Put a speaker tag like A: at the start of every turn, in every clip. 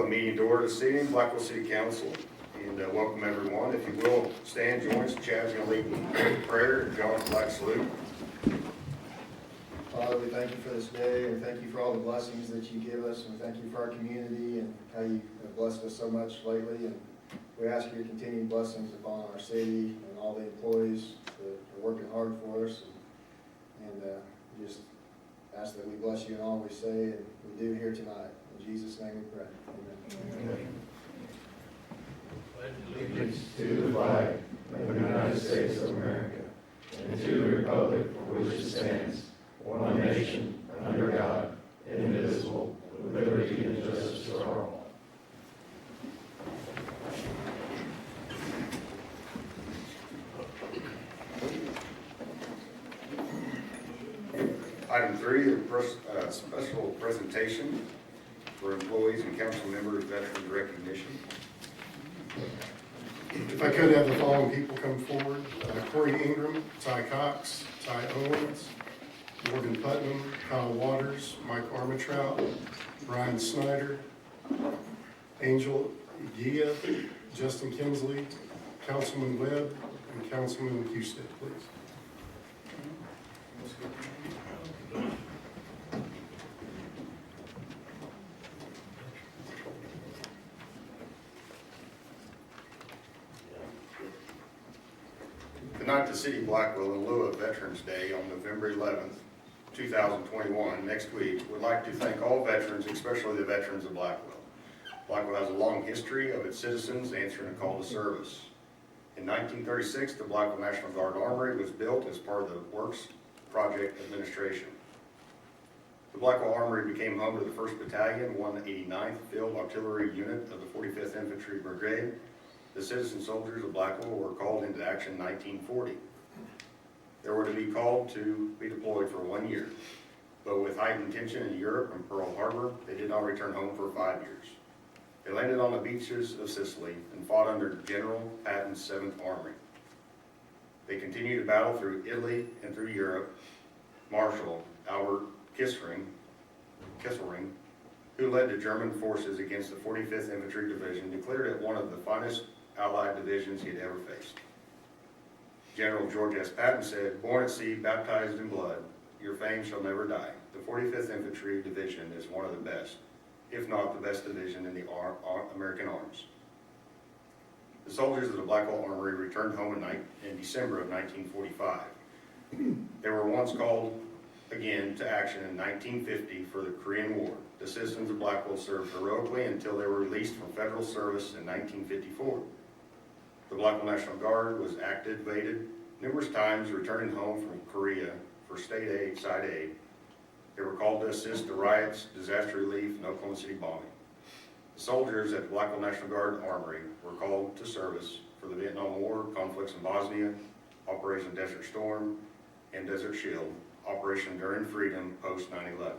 A: the meeting to order this evening, Blackwell City Council, and welcome everyone. If you will stand, join us. Chad's going to lead in prayer and John flag salute.
B: Father, we thank you for this day, and thank you for all the blessings that you give us, and thank you for our community and how you have blessed us so much lately. And we ask your continued blessings upon our city and all the employees that are working hard for us. And just ask that we bless you in all we say and we do here tonight. In Jesus' name we pray. Amen.
C: Allegiance to the flag of the United States of America and to the republic for which it stands, one nation, under God, indivisible, with liberty and justice for all.
A: Item 3, a special presentation for employees and council members veteran recognition.
D: If I could have the following people come forward: Corey Ingram, Ty Cox, Ty Owens, Morgan Putnam, Kyle Waters, Mike Armitrout, Brian Snyder, Angel Gia, Justin Kinsley, Councilman Webb, and Councilman Houston, please.
A: Tonight, the City of Blackwell, in lieu of Veterans Day on November 11th, 2021, next week, would like to thank all veterans, especially the veterans of Blackwell. Blackwell has a long history of its citizens answering a call to service. In 1936, the Blackwell National Guard Armory was built as part of the Works Project Administration. The Blackwell Armory became home to the 1st Battalion, 189th Field Artillery Unit of the 45th Infantry Brigade. The citizen soldiers of Blackwell were called into action in 1940. They were to be called to be deployed for 1 year, but with heightened tension in Europe and Pearl Harbor, they did not return home for 5 years. They landed on the beaches of Sicily and fought under General Patton's 7th Army. They continued to battle through Italy and through Europe. Marshal Albert Kesselring, who led the German forces against the 45th Infantry Division, declared it one of the finest Allied divisions he had ever faced. General George S. Patton said, "Born at sea, baptized in blood, your fame shall never die. The 45th Infantry Division is one of the best, if not the best division in the American arms." The soldiers of the Blackwell Armory returned home in December of 1945. They were once called again to action in 1950 for the Korean War. The citizens of Blackwell served heroically until they were released from federal service in 1954. The Blackwell National Guard was activated numerous times, returning home from Korea for state aid, side aid. They were called to assist the riots, disaster relief, and Oklahoma City bombing. The soldiers at the Blackwell National Guard Armory were called to service for the Vietnam War, conflicts in Bosnia, Operation Desert Storm, and Desert Shield, Operation Enduring Freedom post 9/11.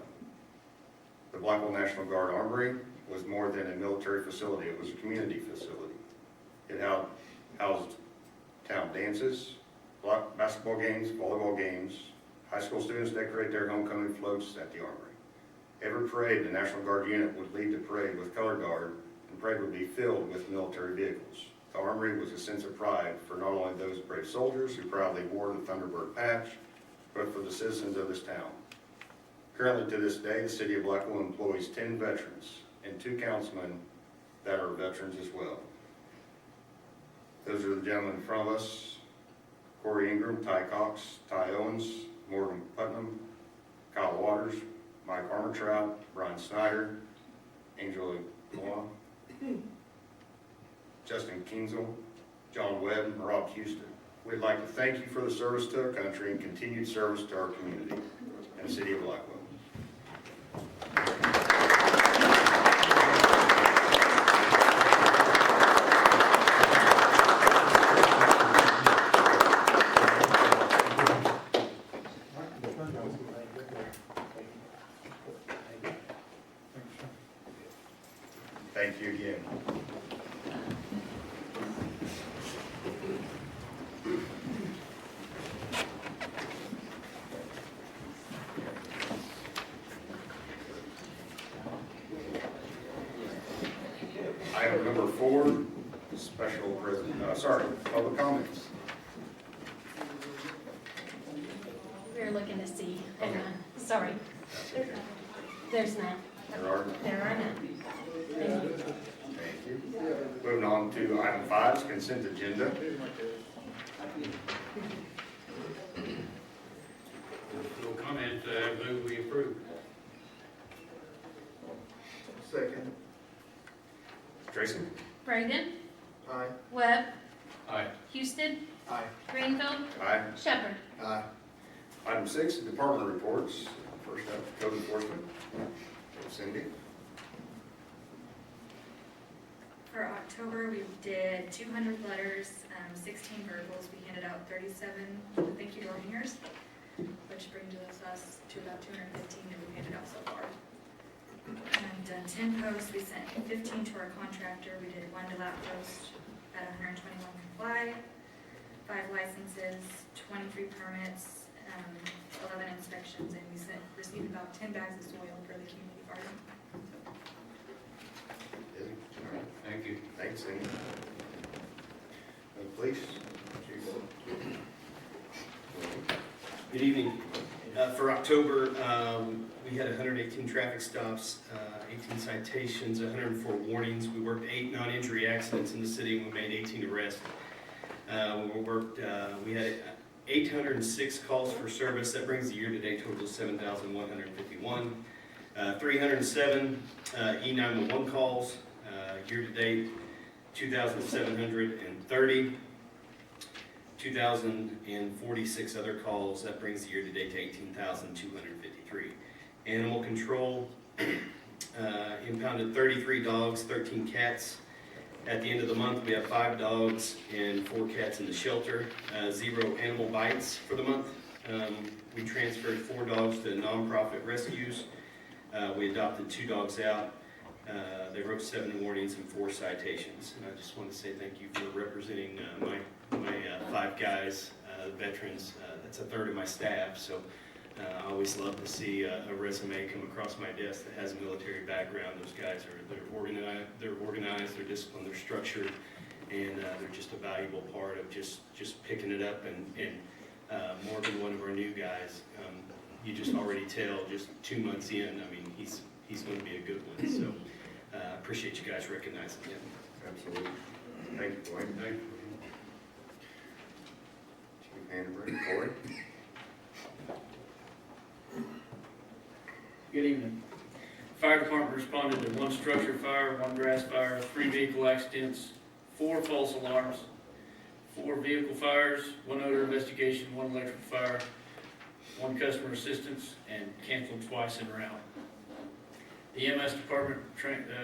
A: The Blackwell National Guard Armory was more than a military facility, it was a community facility. It housed town dances, basketball games, volleyball games. High school students decorate their homecoming floats at the Armory. Every parade, the National Guard unit would lead the parade with color guard, and the parade would be filled with military vehicles. The Armory was a sense of pride for not only those brave soldiers who proudly wore the Thunderbird patch, but for the citizens of this town. Currently, to this day, the City of Blackwell employs 10 veterans and 2 councilmen that are veterans as well. Those are the gentlemen in front of us: Corey Ingram, Ty Cox, Ty Owens, Morgan Putnam, Kyle Waters, Mike Armitrout, Brian Snyder, Angel Gia, Justin Kinsley, John Webb, and Rob Houston. We'd like to thank you for the service to our country and continued service to our community and the City of Blackwell. Thank you again. Item number 4, special public comments.
E: We were looking to see, hang on, sorry,
A: That's okay.
E: there's none.
A: There are none.
E: There are none. Thank you.
A: Thank you. Moving on to item 5, consent agenda.
F: No comment, move we approve.
B: Second.
A: Tracy?
E: Braden,
B: Aye.
E: Webb,
F: Aye.
E: Houston,
B: Aye.
E: Greenfield,
A: Aye.
E: Shepherd.
B: Aye.
A: Item 6, department reports. First up, code enforcement. Cindy?
G: For October, we did 200 letters, 16 verbals. We handed out 37 thank you donors, which brings us to about 215 that we've handed out so far. And 10 posts, we sent 15 to our contractor. We did 1 to lap post at 121 comply, 5 licenses, 23 permits, 11 inspections, and we received about 10 bags of soil for the community garden.
A: Busy? All right.
F: Thank you.
A: Thanks, Cindy. Police? Chief?
H: Good evening. For October, we had 118 traffic stops, 18 citations, 104 warnings. We worked 8 non-injury accidents in the city, and we made 18 arrests. We had 806 calls for service. That brings the year-to-date total to 7,151. 307 E911 calls. Year-to-date, 2,730. 2,046 other calls. That brings the year-to-date to 18,253. Animal control impounded 33 dogs, 13 cats. At the end of the month, we have 5 dogs and 4 cats in the shelter. 0 animal bites for the month. We transferred 4 dogs to nonprofit rescues. We adopted 2 dogs out. They wrote 7 warnings and 4 citations. And I just want to say thank you for representing my 5 guys, veterans. That's a third of my staff, so I always love to see a resume come across my desk that has a military background. Those guys they're organized, they're disciplined, they're structured, and they're just a valuable part of just picking it up. And Morgan, one of our new guys, you just already tell just 2 months in. I mean, he's going to be a good one. So appreciate you guys recognizing him.
A: Absolutely. Thank you, Dwayne.
F: Thank you.
A: Chief Hannaford, Corey?
I: Good evening. Fire department responded to 1 structure fire, 1 grass fire, 3 vehicle accidents, 4 false alarms, 4 vehicle fires, 1 odor investigation, 1 electrical fire, 1 customer assistance, and canceled twice en route. The EMS department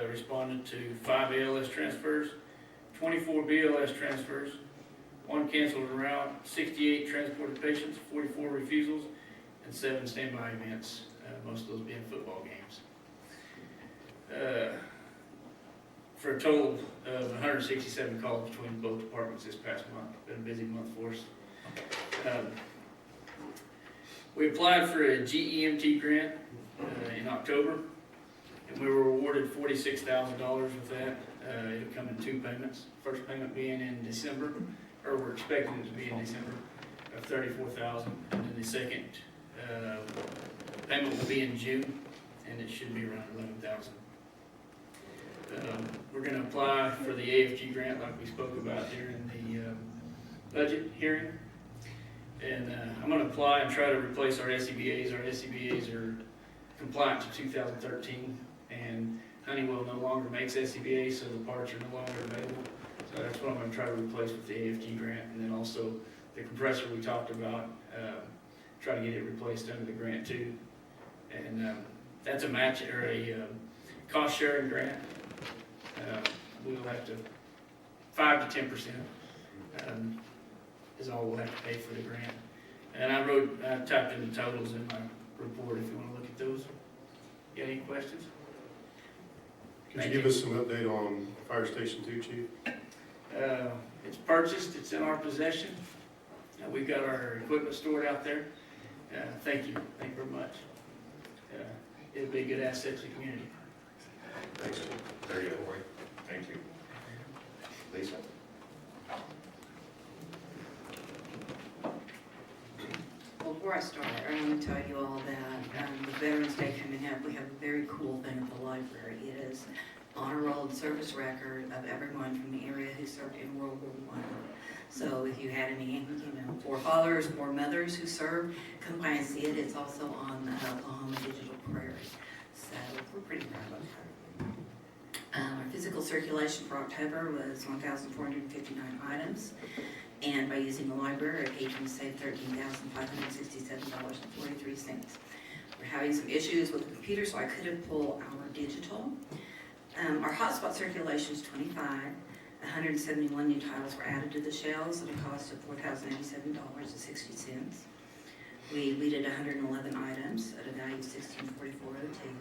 I: responded to 5 ALS transfers, 24 BLS transfers, 1 canceled en route, 68 transported patients, 44 refusals, and 7 standby events, most of those being football games. For a total of 167 calls between both departments this past month. Been a busy month for us. We applied for a GEMT grant in October, and we were awarded $46,000 with that. It'll come in 2 payments. First payment being in December, or we're expecting it to be in December, of $34,000, and then the second payment will be in June, and it should be around $11,000. We're going to apply for the AFG grant like we spoke about during the budget hearing. And I'm going to apply and try to replace our SCBAs. Our SCBAs are compliant to 2013, and Honeywell no longer makes SCBAs, so the parts are no longer available. So that's what I'm going to try to replace with the AFG grant, and then also the compressor we talked about, try to get it replaced under the grant too. And that's a match or a cost sharing grant. We will have to 5 to 10% is all we'll have to pay for the grant. And I typed in the totals in my report if you want to look at those. You got any questions?
D: Could you give us some update on Fire Station 2, Chief?
I: It's purchased, it's in our possession. We've got our equipment stored out there. Thank you very much. It'll be a good asset to the community.
A: Thanks. There you go, Corey. Thank you. Lisa?
J: Well, before I start, I want to tell you all that with Veterans Day coming up, we have a very cool thing at the library. It is honor roll and service record of everyone from the area who served in World War I. So if you had any, forefathers or mothers who served, come by and see it. It's also on the Oklahoma Digital Prairie. So we're pretty proud of that. Our physical circulation for October was 1,459 items. And by using the library, our patrons saved $13,567.43. We're having some issues with the computer, so I couldn't pull our digital. Our hotspot circulation is 25. 171 new titles were added to the shelves at a cost of $4,087.60. We weeded 111 items at a value of $1644.02.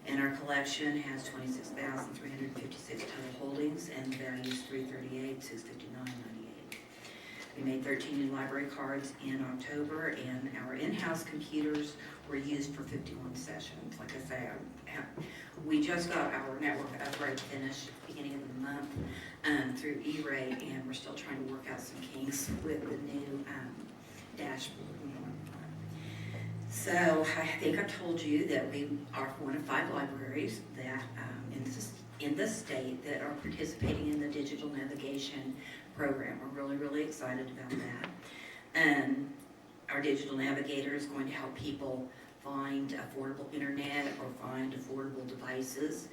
J: And our collection has 26,356 total holdings, and the value is $338,659.98. We made 13 new library cards in October, and our in-house computers were used for 51 sessions. Like I say, we just got our network upgrade finished beginning of the month through E-Rate, and we're still trying to work out some kinks with the new dashboard. So I think I told you that we are one of 5 libraries that in the state that are participating in the digital navigation program. We're really, really excited about that. Our digital navigator is going to help people find affordable internet or find affordable devices.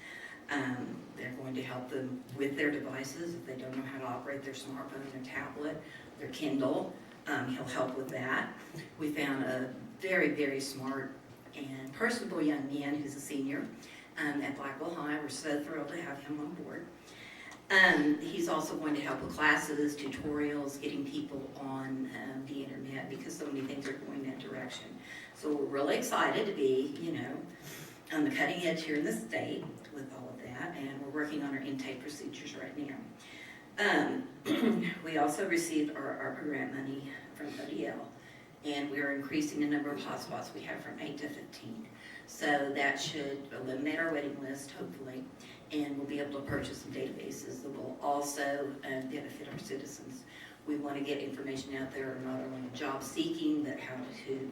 J: They're going to help them with their devices if they don't know how to operate their smartphone, their tablet, their Kindle. He'll help with that. We found a very, very smart and personable young man who's a senior at Blackwell High. We're so thrilled to have him on board. He's also going to help with classes, tutorials, getting people on the internet because so many things are going that direction. So we're really excited to be, on the cutting edge here in the state with all of that, and we're working on our intake procedures right now. We also received our grant money from ODL, and we're increasing the number of hotspots we have from 8 to 15. So that should eliminate our waiting list, hopefully, and we'll be able to purchase some databases that will also benefit our citizens. We want to get information out there not only job seeking, but how to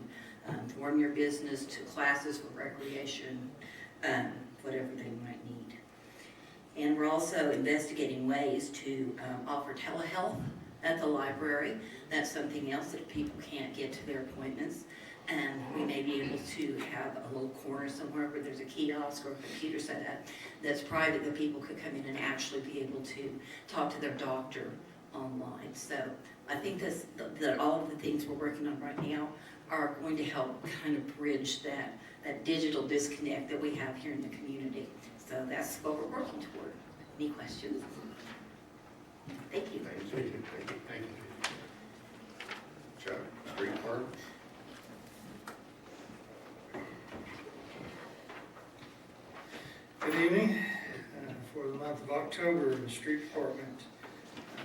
J: form your business, to classes for recreation, whatever they might need. And we're also investigating ways to offer telehealth at the library. That's something else that if people can't get to their appointments, we may be able to have a little corner somewhere where there's a kiosk or a computer set up that's private that people could come in and actually be able to talk to their doctor online. So I think that all of the things we're working on right now are going to help kind of bridge that digital disconnect that we have here in the community. So that's what we're working toward. Any questions? Thank you.
A: Thank you. Thank you. Chuck, street card?
K: Good evening. For the month of October, in the street department,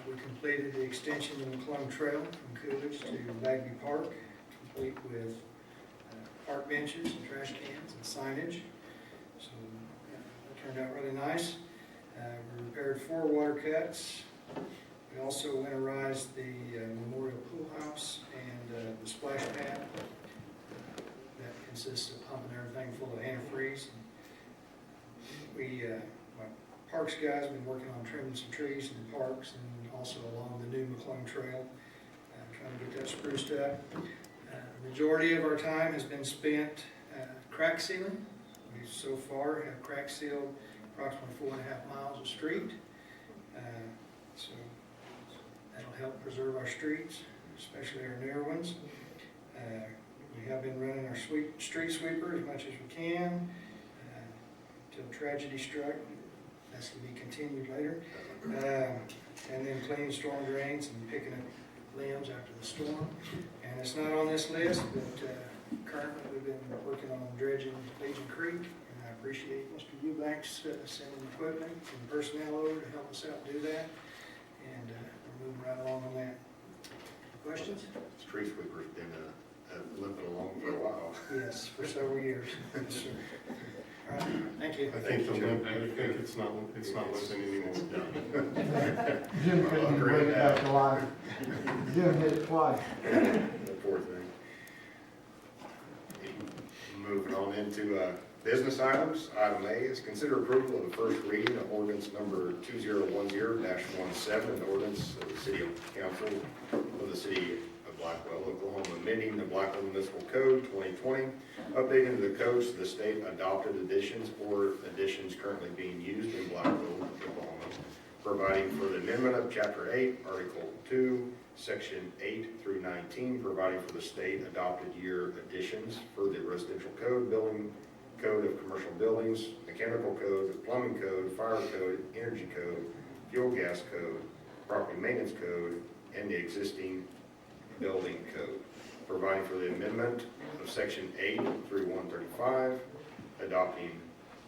K: we completed the extension of the McClung Trail from Coolidge to Bagby Park, complete with park benches and trash cans and signage. So that turned out really nice. We repaired 4 water cuts. We also winterized the Memorial Pool House and the splash pad that consists of pumping everything full of antifreeze. My parks guys have been working on trimming some trees in the parks and also along the new McClung Trail, trying to get that spruced up. The majority of our time has been spent crack sealing. We so far have crack sealed approximately 4.5 miles of street. So that'll help preserve our streets, especially our newer ones. We have been running our street sweeper as much as we can until tragedy struck. That's to be continued later. And then cleaning storm drains and picking up limbs after the storm. And it's not on this list, but currently we've been working on dredging Legion Creek. And I appreciate Mr. Eubanks sending equipment and personnel over to help us out do that. And we're moving right along on that. Questions?
A: Street sweeper's been limping along for a while.
K: Yes, for several years. Yes, sir. All right, thank you.
D: I think it's not limping anymore.
C: Jim couldn't bring it back to life. Jim hit it twice.
A: The poor thing. Moving on into business items. Item A is consider approval of the first reading of ordinance number 2010-17, an ordinance of the City Council of the City of Blackwell, Oklahoma, amending the Blackwell Municipal Code 2020, updating the codes to the state adopted additions or additions currently being used in Blackwell, Oklahoma, providing for the amendment of Chapter 8, Article 2, Section 8 through 19, providing for the state adopted year additions for the residential code, building code of commercial buildings, mechanical code, plumbing code, fire code, energy code, fuel gas code, property maintenance code, and the existing building code, providing for the amendment of Section 8 through 135, adopting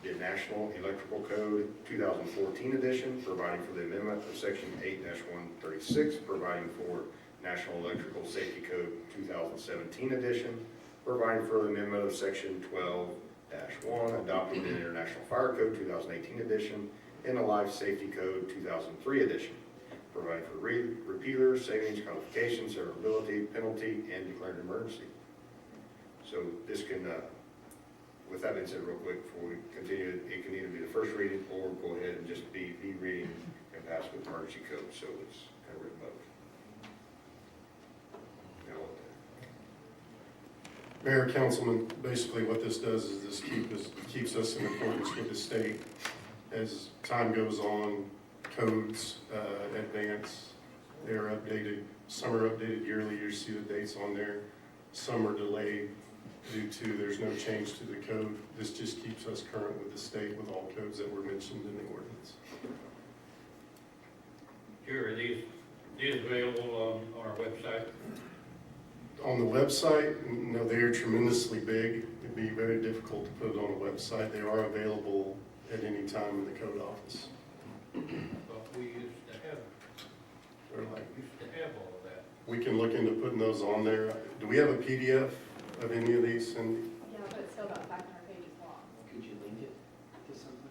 A: the National Electrical Code 2014 edition, providing for the amendment of Section 8-136, providing for National Electrical Safety Code 2017 edition, providing for the amendment of Section 12-1, adopting the International Fire Code 2018 edition, and the Life Safety Code 2003 edition, providing for repealers, savings, codification, severability, penalty, and declared emergency. So this can, with that being said real quick, before we continue, it can either be the first reading or go ahead and just be the reading and pass with emergency code, so it's kind of written both. Now,
D: Mayor, Councilman, basically what this does is this keeps us in accordance with the state. As time goes on, codes advance, they're updated. Some are updated yearly, you see the dates on there. Some are delayed due to there's no change to the code. This just keeps us current with the state with all codes that were mentioned in the ordinance.
F: Sure, are these available on our website?
D: On the website, no, they are tremendously big. It'd be very difficult to put it on a website. They are available at any time in the code office.
F: But we used to have all of that.
D: We can look into putting those on there. Do we have a PDF of any of these, Cindy?
E: Yeah, but it's still about 500 pages long.
C: Could you link it to something?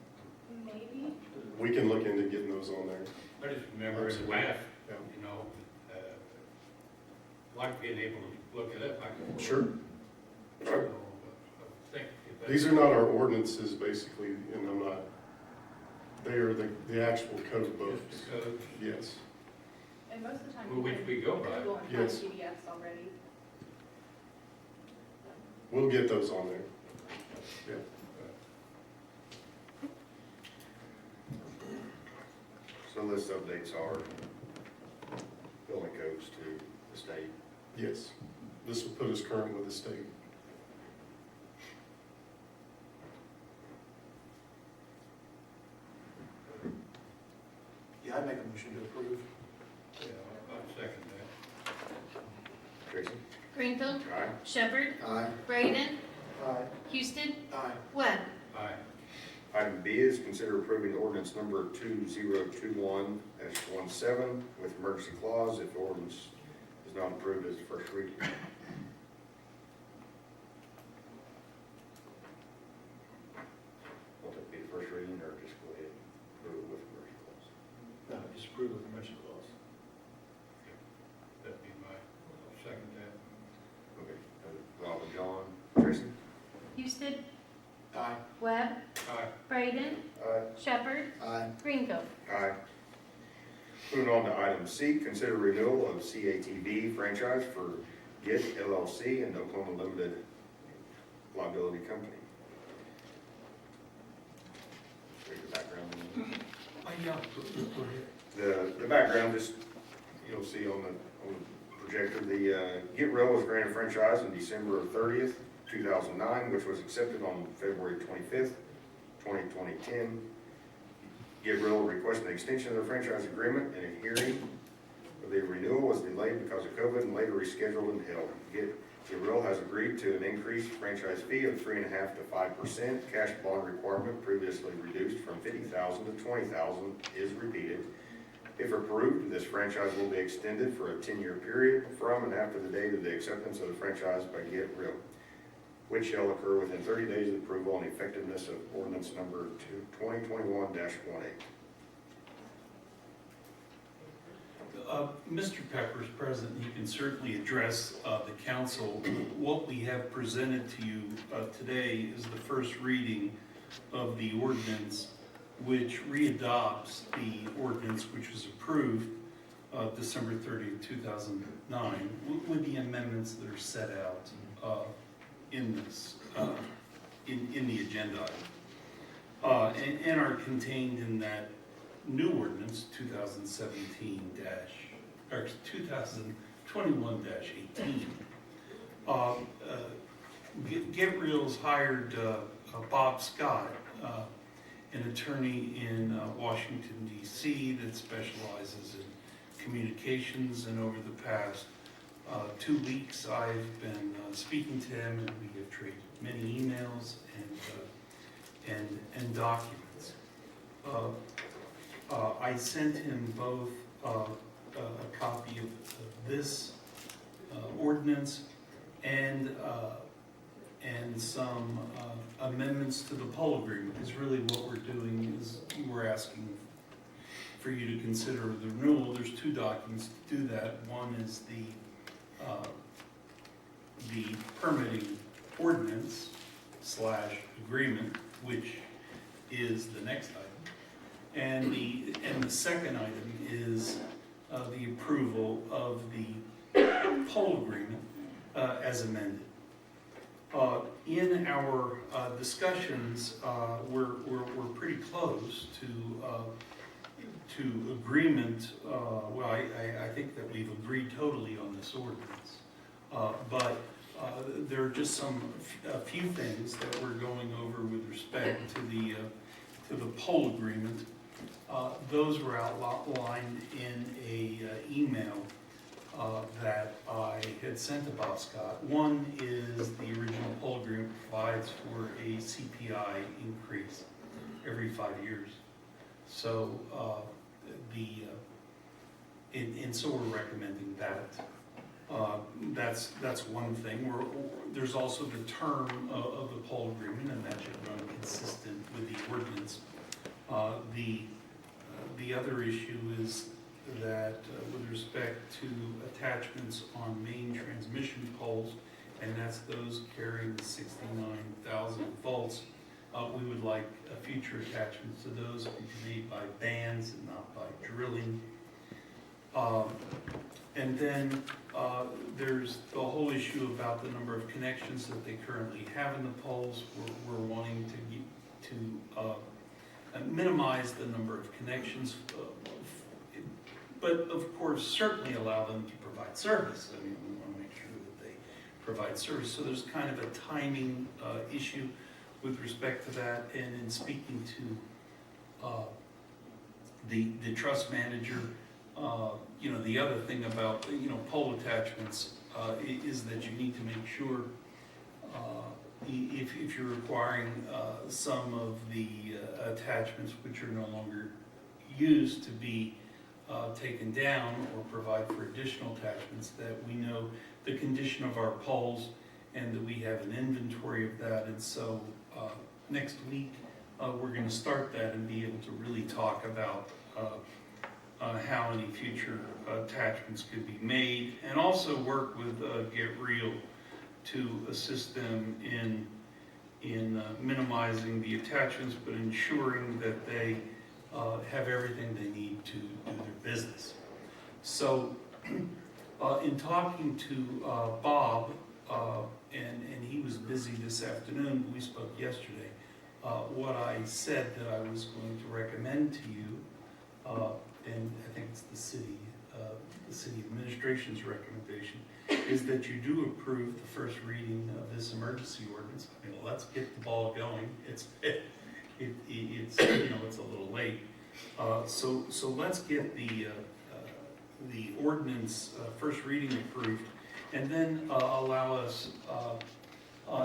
E: Maybe.
D: We can look into getting those on there.
F: I just remember in the past,
D: Yeah.
F: you know, like being able to look it up.
D: Sure.
F: So, I think if that-
D: These are not our ordinances, basically, and I'm not, they are the actual code books.
F: Just the codes,
D: Yes.
E: And most of the time,
F: Well, which we go by.
E: Google and
D: Yes.
E: find PDFs already.
D: We'll get those on there. Yeah.
A: so this updates our building codes to the state.
D: Yes. This will put us current with the state.
C: Yeah, I'd make a motion to approve.
F: Yeah, I'd second that.
A: Tracy?
E: Greenfield,
A: Aye.
E: Shepherd,
B: Aye.
E: Braden,
C: Aye.
E: Houston,
C: Aye.
E: Webb.
F: Aye.
A: Item B is consider approving ordinance number 2021-17 with emergency clause if ordinance is not approved as the first reading. Will it be the first reading or just go ahead and approve it with emergency clause?
C: No, just approve with permission clause.
F: That'd be I'll second that.
A: Okay. Rob and John. Tracy?
E: Houston,
C: Aye.
E: Webb,
F: Aye.
E: Braden,
A: Aye.
E: Shepherd,
B: Aye.
E: Greenfield.
A: Aye. Moving on to item C, consider renewal of CATV franchise for GIT LLC and Oklahoma Limited Liability Company. Read the background. The background, just, you'll see on the projector, the GIT Rail was granted franchise on December 30th, 2009, which was accepted on February 25th, 2010. GIT Rail requested an extension of their franchise agreement, and a hearing of the renewal was delayed because of COVID and later rescheduled and held. GIT Rail has agreed to an increased franchise fee of 3.5% to 5%. Cash bond requirement previously reduced from $50,000 to $20,000 is repeated. If approved, this franchise will be extended for a 10-year period from and after the date of the acceptance of the franchise by GIT Rail. which shall occur within 30 days of approval and effectiveness of ordinance number 2021-18.
C: Mr. Pepper's present, he can certainly address the council. What we have presented to you today is the first reading of the ordinance, which readopts the ordinance which was approved December 30th, 2009, with the amendments that are set out in this, in the agenda item, and are contained in that new ordinance 2021-18. Get Real's hired Bob Scott, an attorney in Washington, D.C. that specializes in communications, and over the past 2 weeks I've been speaking to him, and we have traded many emails and documents. I sent him both a copy of this ordinance and some amendments to the poll agreement. Is really what we're doing is we're asking for you to consider the renewal. There's 2 documents to do that. One is the permitting ordinance / agreement, which is the next item. And the second item is the approval of the poll agreement as amended. In our discussions, we're pretty close to agreement. Well, I think that we've agreed totally on this ordinance, but there are just a few things that we're going over with respect to the poll agreement. Those were outlined in a email that I had sent to Bob Scott. One is the original poll agreement provides for a CPI increase every 5 years. So so we're recommending that. That's one thing. There's also the term of the poll agreement, and that should run consistent with the ordinance. The other issue is that with respect to attachments on main transmission poles, and that's those carrying the 69,000 volts, we would like future attachments to those to be made by bands and not by drilling. And then there's the whole issue about the number of connections that they currently have in the poles. We're wanting to minimize the number of connections, but of course certainly allow them to provide service. I mean, we want to make sure that they provide service. So there's kind of a timing issue with respect to that. And in speaking to the trust manager, the other thing about pole attachments is that you need to make sure if you're requiring some of the attachments which are no longer used to be taken down or provide for additional attachments, that we know the condition of our poles and that we have an inventory of that. And so next week we're going to start that and be able to really talk about how any future attachments could be made, and also work with Get Real to assist them in minimizing the attachments, but ensuring that they have everything they need to do their business. So in talking to Bob, and he was busy this afternoon, but we spoke yesterday, what I said that I was going to recommend to you, and I think it's the city administration's recommendation, is that you do approve the first reading of this emergency ordinance. I mean, let's get the ball going. It's a little late. So let's get the ordinance first reading approved, and then allow us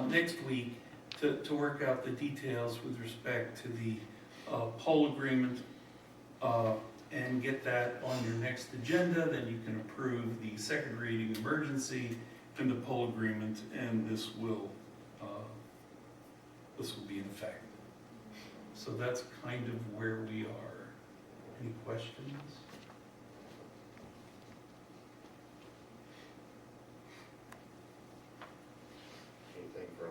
C: next week to work out the details with respect to the poll agreement, and get that on your next agenda. Then you can approve the second reading emergency and the poll agreement, and this will
L: this will be in effect. So that's kind of where we are. Any questions?
A: Anything from?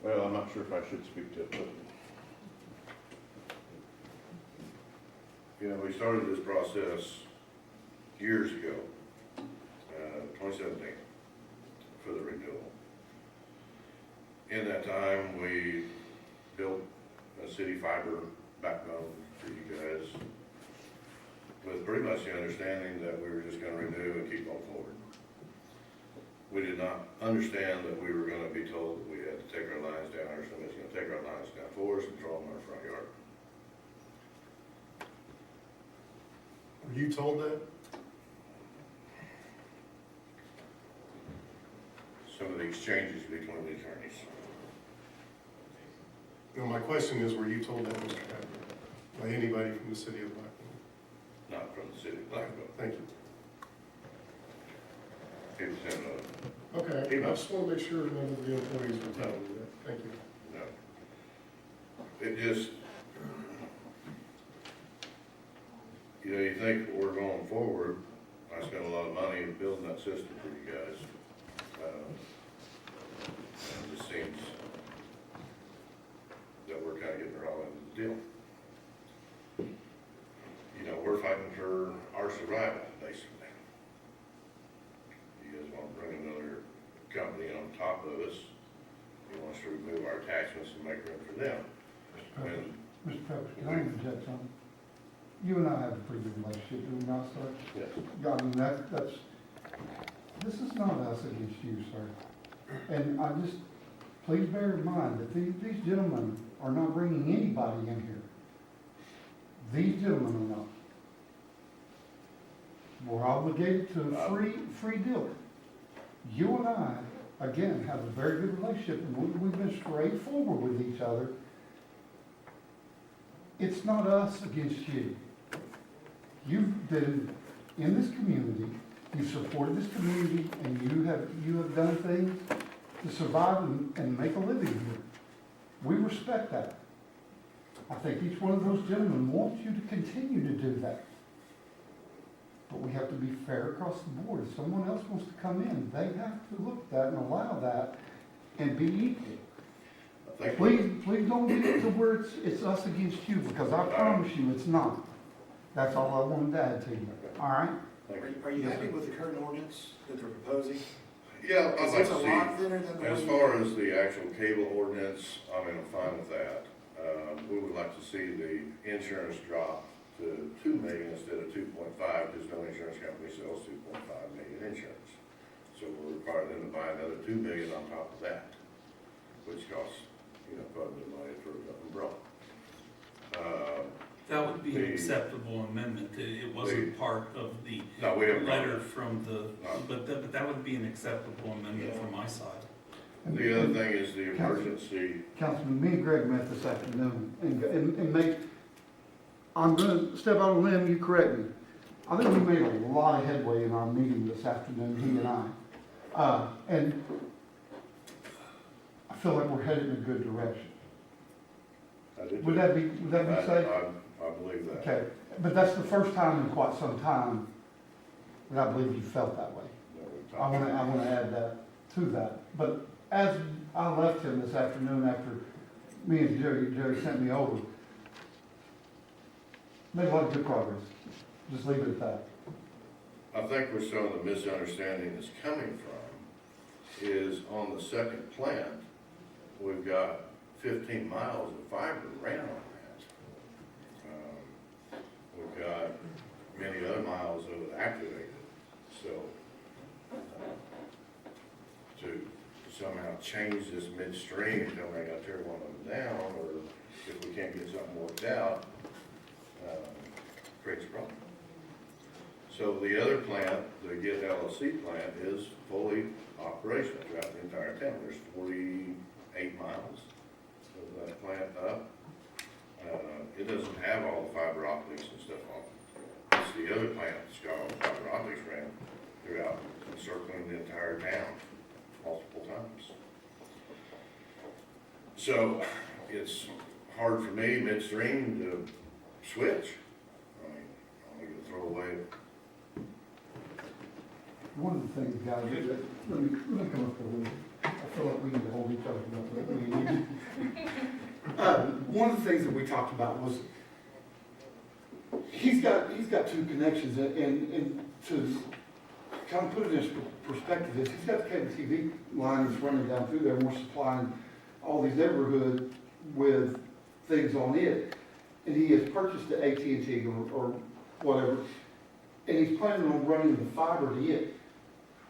C: Well, I'm not sure if I should speak to it, but
A: You know, we started this process years ago, 2017, for the renewal. In that time, we built a city fiber backbone for you guys with pretty much the understanding that we were just gonna renew and keep on forward. We did not understand that we were gonna be told that we had to take our lines down, or somebody's gonna take our lines down for us and draw them in our front yard.
D: Were you told that?
A: Some of the exchanges between the attorneys.
D: No, my question is, were you told that, Mr. Hackett, by anybody from the city of Blackwell?
A: Not from the city of Blackwell.
D: Thank you.
A: It was in
D: Okay, I just want to make sure none of the employees were telling you that. Thank you.
A: no. It just, you know, you think we're going forward, I spent a lot of money building that system for you guys. And it just seems that we're kind of getting our all into the deal. You know, we're fighting for our survival, basically. You guys want to bring another company on top of us, you want us to remove our attachments and make room for them. And
M: Mr. Pepper, can I interject something? You and I have a pretty good relationship, do we not, sir?
A: yes.
M: I mean, this is not us against you, sir. And I just, please bear in mind that these gentlemen are not bringing anybody in here. These gentlemen are not. We're obligated to a free deal. You and I, again, have a very good relationship, and we've been straightforward with each other. It's not us against you. You've been in this community, you've supported this community, and you have done things to survive and make a living here. We respect that. I think each one of those gentlemen wants you to continue to do that. But we have to be fair across the board. If someone else wants to come in, they have to look at that and allow that and be equal. Please don't get it to where it's us against you, because I promise you it's not. That's all I wanted to add to you. All right?
B: Are you happy with the current ordinance that they're proposing?
A: Yeah, I'd like
B: It's a
A: to
B: lot
A: see,
B: thinner than the
A: as
B: one
A: far as the actual cable ordinance, I mean, I'm fine with that. We would like to see the insurance drop to 2 million instead of 2.5, because no insurance company sells 2.5 million insurance. So we're requiring them to buy another 2 million on top of that, which costs, you know, quite a bit of money for an umbrella.
L: That would be an acceptable amendment. It wasn't part of the
A: No, we haven't.
L: letter from the,
A: No.
L: but that would be an acceptable amendment from my side.
A: The other thing is the emergency.
M: Councilman, me and Greg met this afternoon, and I'm gonna step out on a limb, you correct me. I think we made a lot of headway in our meeting this afternoon, he and I. And I feel like we're headed in a good direction. Would that be safe?
A: I believe that.
M: Okay, but that's the first time in quite some time that I believe you felt that way. I wanna add that to that. But as I left him this afternoon after me and Jerry sent me over, made a lot of good progress. Just leave it at that.
A: I think where some of the misunderstanding is coming from is on the second plant, we've got 15 miles of fiber ran on that. We've got many other miles of it activated. So to somehow change this midstream and tell me I got to tear one of them down, or if we can't get something worked out, creates a problem. So the other plant, the Get LLC plant, is fully operational throughout the entire town. There's 48 miles of that plant up. It doesn't have all the fiber optics and stuff on it. It's the other plant that's got all the fiber optics ran throughout, encircling the entire town.
C: times. So it's hard for me midstream to switch. I mean, I'll even throw away.
M: One of the things, guys, let me come up with a little, I feel like we need to hold each other up. One of the things that we talked about was, he's got two connections, and to kind of put it in perspective, is he's got the cable TV line that's running down through there, and we're supplying all these neighborhoods with things on it, and he has purchased the AT&T or whatever, and he's planning on running the fiber to it.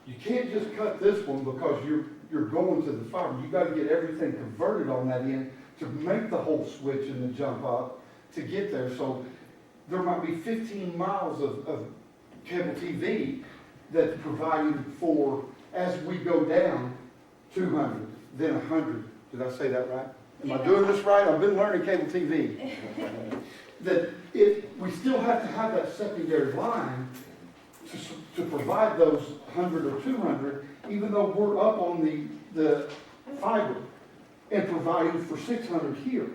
M: You can't just cut this one because you're going to the fiber. You got to get everything converted on that end to make the whole switch and the jump up to get there. So there might be 15 miles of cable TV that's provided for, as we go down, 200, then 100. Did I say that right? Am I doing this right? I've been learning cable TV. That we still have to have that secondary line to provide those 100 or 200, even though we're up on the fiber and providing for 600 here.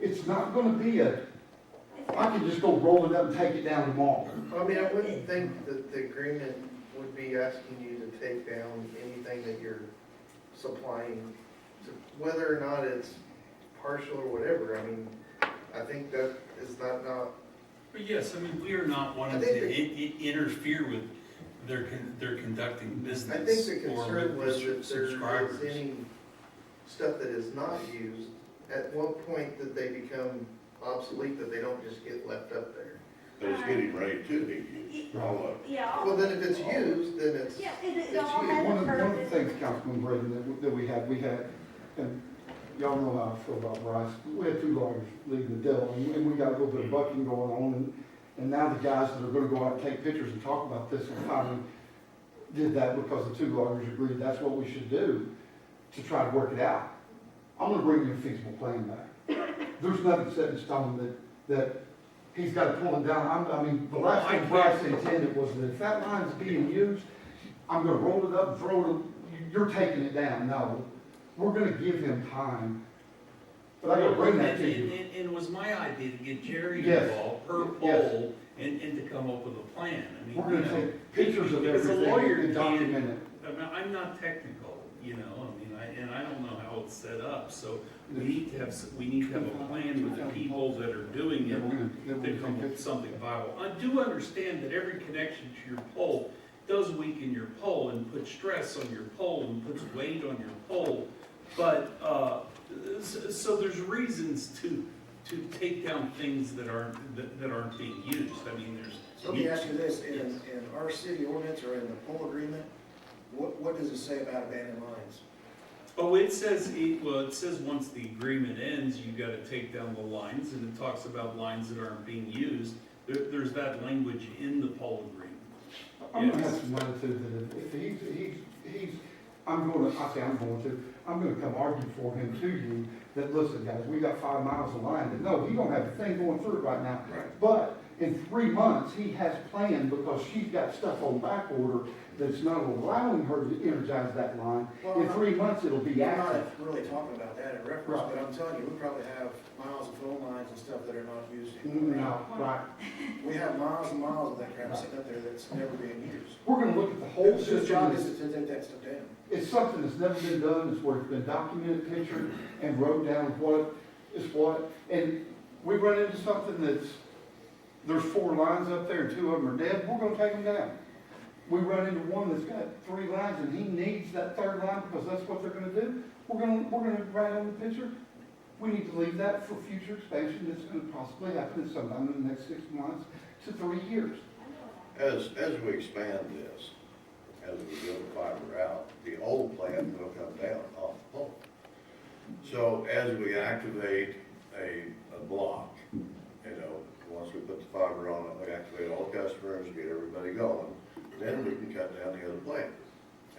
M: It's not going to be I can just go roll it up and take it down tomorrow.
B: I mean, I wouldn't think that the agreement would be asking you to take down anything that you're supplying, whether or not it's partial or whatever. I mean, I think that is not.
L: But yes, I mean, we are not wanting to interfere with their conducting business.
B: I think the
L: or
B: concern
L: with
B: was if there
L: subscribers.
B: is any stuff that is not used, at what point did they become obsolete, that they don't just get left up there?
C: But it's getting ready to be used. All of it.
E: Yeah.
B: Well, then if it's used, then it's.
E: Yeah,
B: it's
E: it all has
B: used.
M: One
E: a
M: of the
E: purpose.
M: things, Councilman Braden, that we had, and y'all know how I feel about Bryce, we had two lawyers leading the deal, and we got a little bit of bucking going on, and now the guys that are gonna go out and take pictures and talk about this and finally did that because the two lawyers agreed that's what we should do to try to work it out. I'm gonna bring you a feasible plan back. There's nothing set in stone that he's gotta pull it down. I mean, the last thing Bryce intended was that if that line's being used, I'm gonna roll it up and throw it, you're taking it down. No, we're gonna give him time. But I gotta bring that to you.
L: And it was my idea to get Jerry
M: Yes.
L: involved per
M: Yes.
L: poll and to come up with a plan. I mean,
M: We're gonna take pictures of
L: because a
M: everything
L: lawyer
M: and document it.
L: I mean, I'm not technical, you know, I mean, I don't know how it's set up, so we need to have a plan with the people that are doing it to come up with something viable. I do understand that every connection to your pole does weaken your pole and put stress on your pole and puts weight on your pole, but, so there's reasons to take down things that aren't being used. I mean, there's.
B: Let me ask you this, in our city ordinance or in the pole agreement, what does it say about abandoned lines?
L: Oh, it says once the agreement ends, you gotta take down the lines, and it talks about lines that aren't being used. There's that language in the pole agreement.
M: I'm gonna have some attitude that if I'm gonna come argue for him to you that, listen, guys, we got 5 miles of line, that no, he don't have a thing going through it right now.
C: Right.
M: But in 3 months, he has planned, because she's got stuff on back order that's not allowing her to energize that line.
B: Well,
M: In 3 months, it'll be
B: We're
M: active.
B: not really talking about that in reference,
M: Right.
B: but I'm telling you, we probably have miles of phone lines and stuff that are not used
M: No,
B: anymore.
M: right.
B: We have miles and miles of that crap sitting up there that's never being used.
M: We're gonna look at the whole
B: Whole
M: system.
B: job is to take that stuff down.
M: It's something that's never been done, it's where it's been documented, pictured, and wrote down what is what. And we run into something there's 4 lines up there and 2 of them are dead, we're gonna take them down. We run into one that's got 3 lines and he needs that 3rd line because that's what they're gonna do. We're gonna write on the picture. We need to leave that for future expansion that's gonna possibly happen sometime in the next 6 months to 3 years.
C: As we expand this, as we build fiber out, the old plant will come down off the pole. So as we activate a block, once we put the fiber on it, we activate all customers, get everybody going, then we can cut down the other plant,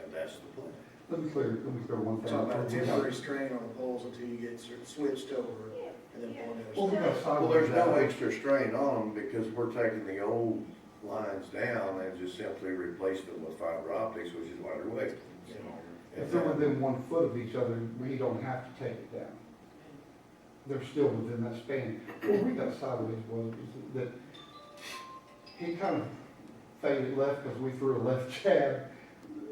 C: and that's the plan.
M: Let me clear one thing.
B: Talk about a temporary strain on the poles until you get switched over and then pulling
M: Well, we
B: it.
M: got sidewalks
C: Well, there's no
M: out.
C: extra strain on them because we're taking the old lines down and just simply replace them with fiber optics, which is lighter weight.
M: If they're within 1 foot of each other, we don't have to take it down. They're still within that span. Where we got sideways was that he kind of faded left because we threw a left jab.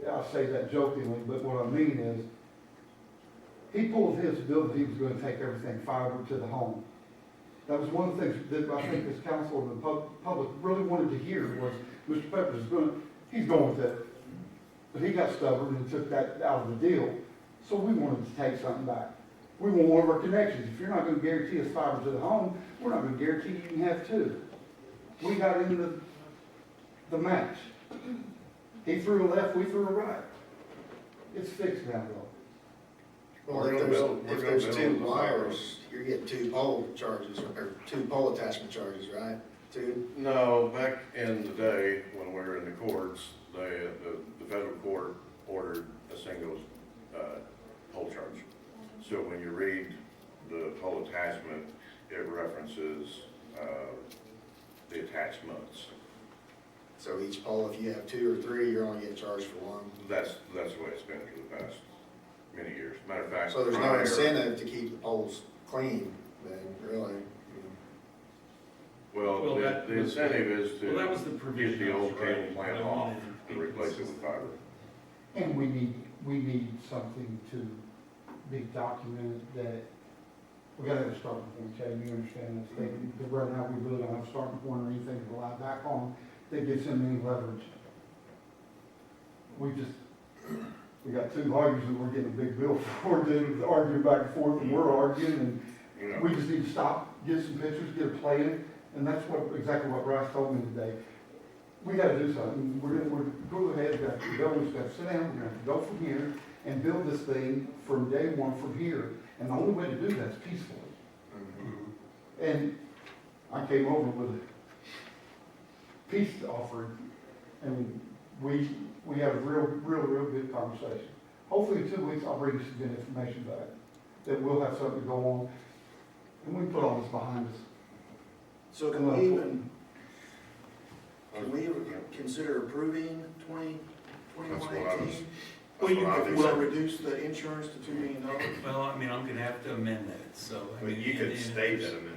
M: I say that jokingly, but what I mean is, he pulled his bill that he was going to take everything fiber to the home. That was one of the things that I think this council and the public really wanted to hear was, Mr. Pepper's he's going with it. But he got stubborn and took that out of the deal, so we wanted to take something back. We want one of our connections. If you're not going to guarantee us fiber to the home, we're not going to guarantee you can have two. We got into the match. He threw a left, we threw a right. It's fixed now, though.
B: Well, if there's two wires, you're getting 2 pole charges, or 2 pole attachment charges, right? 2?
A: No, back in the day, when we were in the courts, the federal court ordered a single, pole charge. So when you read the pole attachment, it references, the attachments.
B: So each pole, if you have 2 or 3, you're only getting charged for 1.
A: That's the way it's been for the past many years. Matter of fact.
B: So there's no
A: prior-
B: incentive to keep the poles clean, then, really?
A: Well,
L: Well, that
A: the
L: was-
A: incentive is
L: Well, that was the
A: to get
L: provision.
A: the
L: I was
A: old cable
L: writing.
A: plant
L: I
A: off
L: wanted
A: and
L: to be
A: replace it with
L: consistent.
A: fiber.
M: And we need something to be documented that, we gotta have a starting point, Chad, you understand this thing, because right now, we really don't have a starting point or anything to rely back on that gives him any leverage. We got 2 lawyers that we're getting a big bill for, dude, arguing back and forth, and we're arguing, and
A: You know,
M: we just need to stop, get some pictures, get a plan, and that's exactly what Bryce told me today. We gotta do something, we're go ahead, we got to go, we just gotta sit down, we're gonna have to go from here and build this thing from day one from here, and the only way to do that is peacefully. And I came over with a peace offering, and we had a real good conversation. Hopefully in 2 weeks, I'll bring you some good information back, that we'll have something to go on, and we can put all this behind us.
B: So can we even consider approving 2021-18?
L: Well, you
A: That's what I
L: could-
A: think.
B: Will it reduce the insurance to $2 million?
L: Well, I mean, I'm gonna have to amend that, so. I
A: But
L: mean,
A: you could
L: and-
A: state that amendment.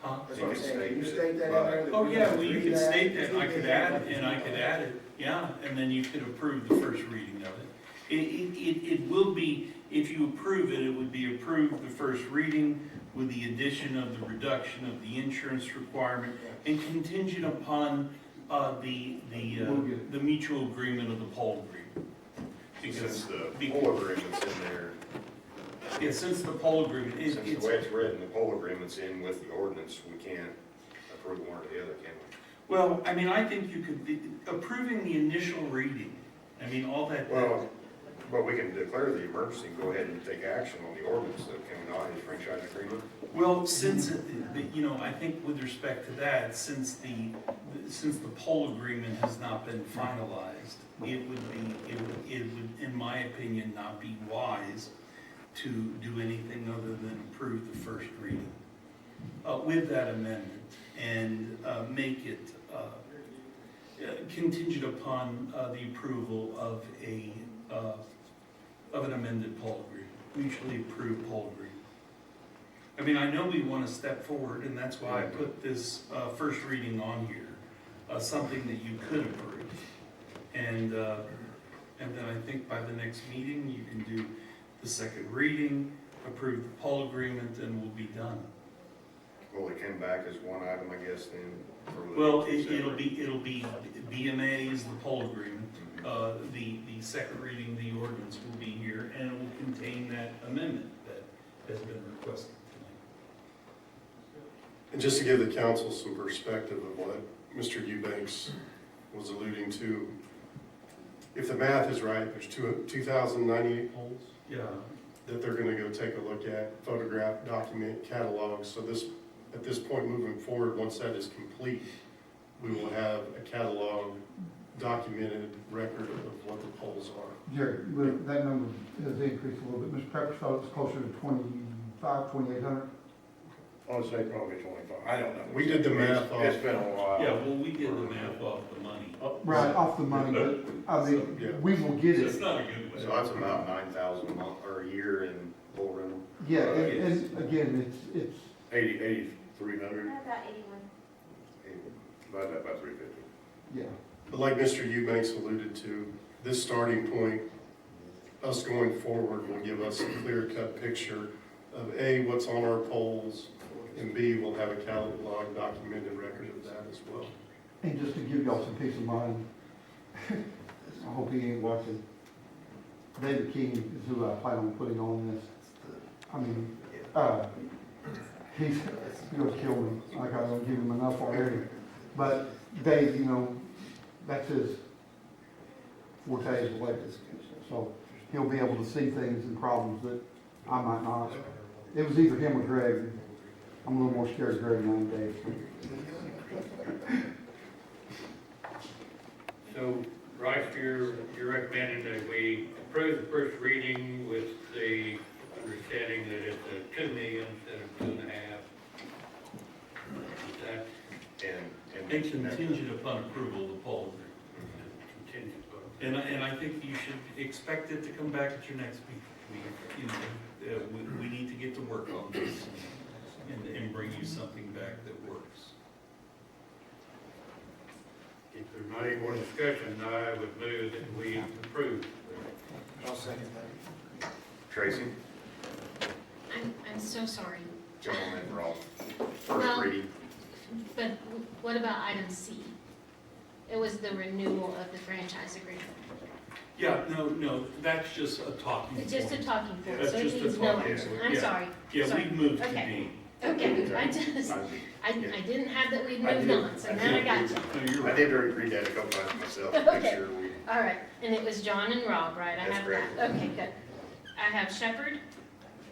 L: Huh?
B: That's what I'm
A: You can
B: saying, can you
A: state
B: state that in there? that
L: Oh,
B: we
L: yeah, well,
B: agree
L: you could
B: that
L: state that, I
B: $2
L: could
B: million
L: add it, and I could add it, yeah, and then you could approve the first reading of it. It will be, if you approve it, it would be approved the first reading with the addition of the reduction of the insurance requirement and contingent upon, the mutual agreement of the poll agreement.
A: Since
L: Because,
A: the poll agreement's in there,
L: yeah, since the poll agreement,
A: since the
L: it's,
A: way it's written, the poll agreement's in with the ordinance, we can't approve one or the other, can we?
L: well, I mean, I think you could, approving the initial reading, I mean, all that.
A: Well, but we can declare the emergency, and go ahead and take action on the ordinance, though, can we not, in the franchise agreement?
L: Well, since, you know, I think with respect to that, since the poll agreement has not been finalized, it would, in my opinion, not be wise to do anything other than approve the first reading with that amendment and make it contingent upon the approval of an amended poll agreement, mutually approved poll agreement. I mean, I know we want to step forward, and that's why I put this first reading on here, something that you could approve. And then I think by the next meeting, you can do the second reading, approve the poll agreement, and we'll be done.
A: Well, it came back as one item, I guess, then. for the-
L: Well, it'll be BMA is the poll agreement. The second reading, the ordinance will be here, and it will contain that amendment that has been requested tonight.
D: And just to give the council some perspective of what Mr. Eubanks was alluding to, if the math is right, there's 2,098 polls
L: Yeah.
D: that they're gonna go take a look at, photograph, document, catalog. So at this point moving forward, once that is complete, we will have a catalog, documented record of what the polls are.
M: Jerry, that number has increased a little bit. Mr. Pepper thought it was closer to 2,800.
C: I would say probably 25, I don't know.
D: We did the math off.
C: It's been a while.
L: Yeah, well, we did the math off the money.
M: Right, off the money, but, I
D: Yeah.
M: mean, we will get
L: So it's
M: it.
L: not a good way.
A: So that's about 9,000 a month, or a year in bull rental.
M: Yeah, and again, it's,
C: 8,300,
E: About 81.
C: about that, about 350.
M: yeah.
D: But like Mr. Eubanks alluded to, this starting point, us going forward will give us a clear-cut picture of A, what's on our polls, and B, we'll have a catalog documented record of that as well.
M: And just to give y'all some peace of mind, I hope he ain't watching. David King is who I plan on putting on this. I mean, he's gonna kill me, like I don't give him enough already. But Dave, you know, that's his forte is elected. So he'll be able to see things and problems that I might not. It was either him or Greg. I'm a little more scared of Greg than I am Dave.
F: So, Rice, you're recommending that we approve the first reading with the understanding that it's a 2 million instead of 2.5. Is that
L: And contingent upon approval of the poll.
F: contingent?
L: And I think you should expect it to come back at your next meeting. You know, we need to get to work on this and bring you something back that works.
F: If there's not any more discussion, I would move that we approve.
B: I'll second that.
A: Tracy,
E: I'm so sorry,
A: gentlemen, for all.
E: Well-
A: First reading.
E: but what about item C? It was the renewal of the franchise agreement.
L: Yeah, no, that's just a talking point.
E: It's just a talking point,
L: That's
E: so it
L: just a
E: needs no
L: talking
E: action.
L: point,
E: I'm
L: yeah.
E: sorry.
L: Yeah,
E: Sorry.
L: we've moved to
E: Okay.
L: D.
E: Okay, I didn't have that we'd moved on, so now I got you.
L: No, you're
A: I
L: right.
A: did read that a couple times myself, to make
E: Okay.
A: sure we,
E: All right, and it was John and Rob, right? I
A: That's
E: have
A: correct.
E: that. Okay, good. I have Shepherd,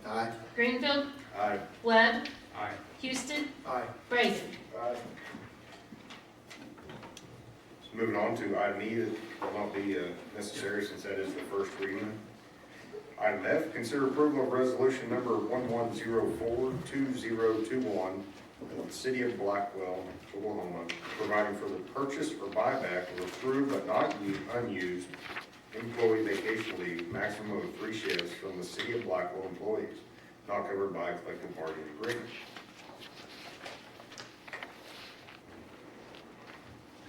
B: Aye.
E: Greenfield,
A: aye.
E: Webb,
F: Aye.
E: Houston,
B: Aye.
E: Braden.
B: Aye.
A: Moving on to item E, that will not be necessary since that is the first reading. Item F, consider approval of resolution number 11042021 of the City of Blackwell, Oklahoma, providing for the purchase or buyback of approved but not unused employee vacation leave, maximum of 3 shifts from the City of Blackwell employees, not covered by a collective bargaining agreement.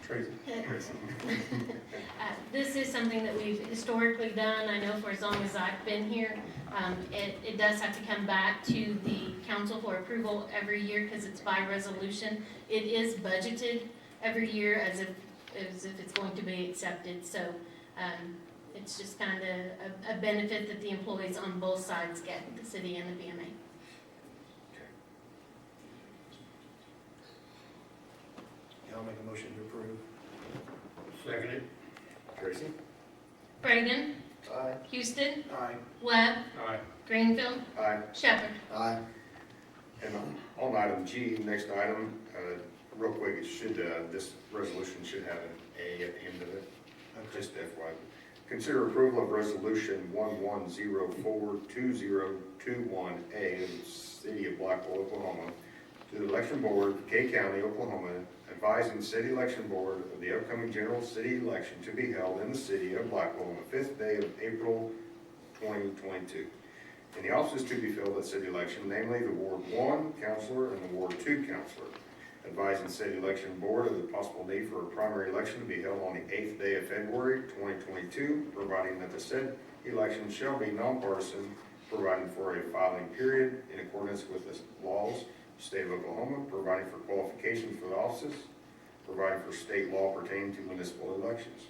D: Tracy?
E: This is something that we've historically done, I know for as long as I've been here. It does have to come back to the council for approval every year because it's by resolution. It is budgeted every year as if it's going to be accepted, so it's just kind of a benefit that the employees on both sides get, the city and the BMA.
B: I'll make a motion to approve.
F: Seconded.
A: Tracy?
E: Braden,
B: Aye.
E: Houston,
B: Aye.
E: Webb,
F: Aye.
E: Greenfield,
A: Aye.
E: Shepherd.
B: Aye.
A: And on item G, next item, real quick, it should, this resolution should have an A at the end of it, just FYI. Consider approval of resolution 11042021A of the City of Blackwell, Oklahoma, to the election board, Kay County, Oklahoma, advising the city election board of the upcoming general city election to be held in the city of Blackwell on the 5th day of April 2022. And the offices to be filled at city election, namely the Ward 1 Councilor and the Ward 2 Councilor. Advising the city election board of the possible need for a primary election to be held on the 8th day of February 2022, providing that the said election shall be nonpartisan, providing for a filing period in accordance with the laws of the state of Oklahoma, providing for qualifications for the offices, providing for state law pertaining to municipal elections.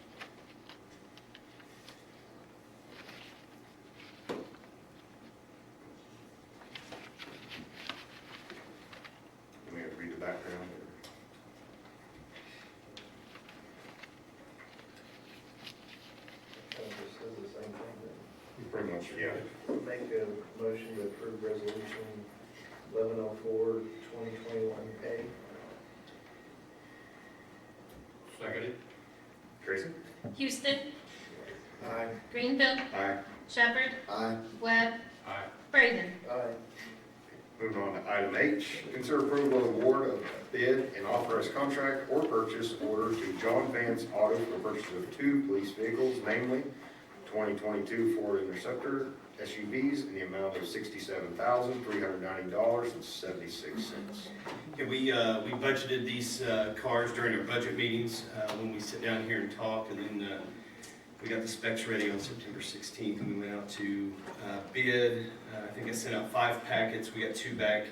A: Let me read the background.
B: Says the same thing.
A: Pretty much, yeah.
B: Make a motion to approve resolution 11042021A.
F: Seconded.
A: Tracy?
E: Houston,
B: Aye.
E: Greenfield,
A: Aye.
E: Shepherd,
B: Aye.
E: Webb,
F: Aye.
E: Braden.
B: Aye.
A: Moving on to item H, consider approval of award of bid and authorized contract or purchase order to John Vance Auto for the purchase of 2 police vehicles, namely 2022 Ford Interceptor SUVs in the amount of $67,390.76.
H: Okay, we budgeted these cars during our budget meetings when we sit down here and talk, and then we got the specs ready on September 16th, and we went out to bid. I think I sent out 5 packets. We got 2 back.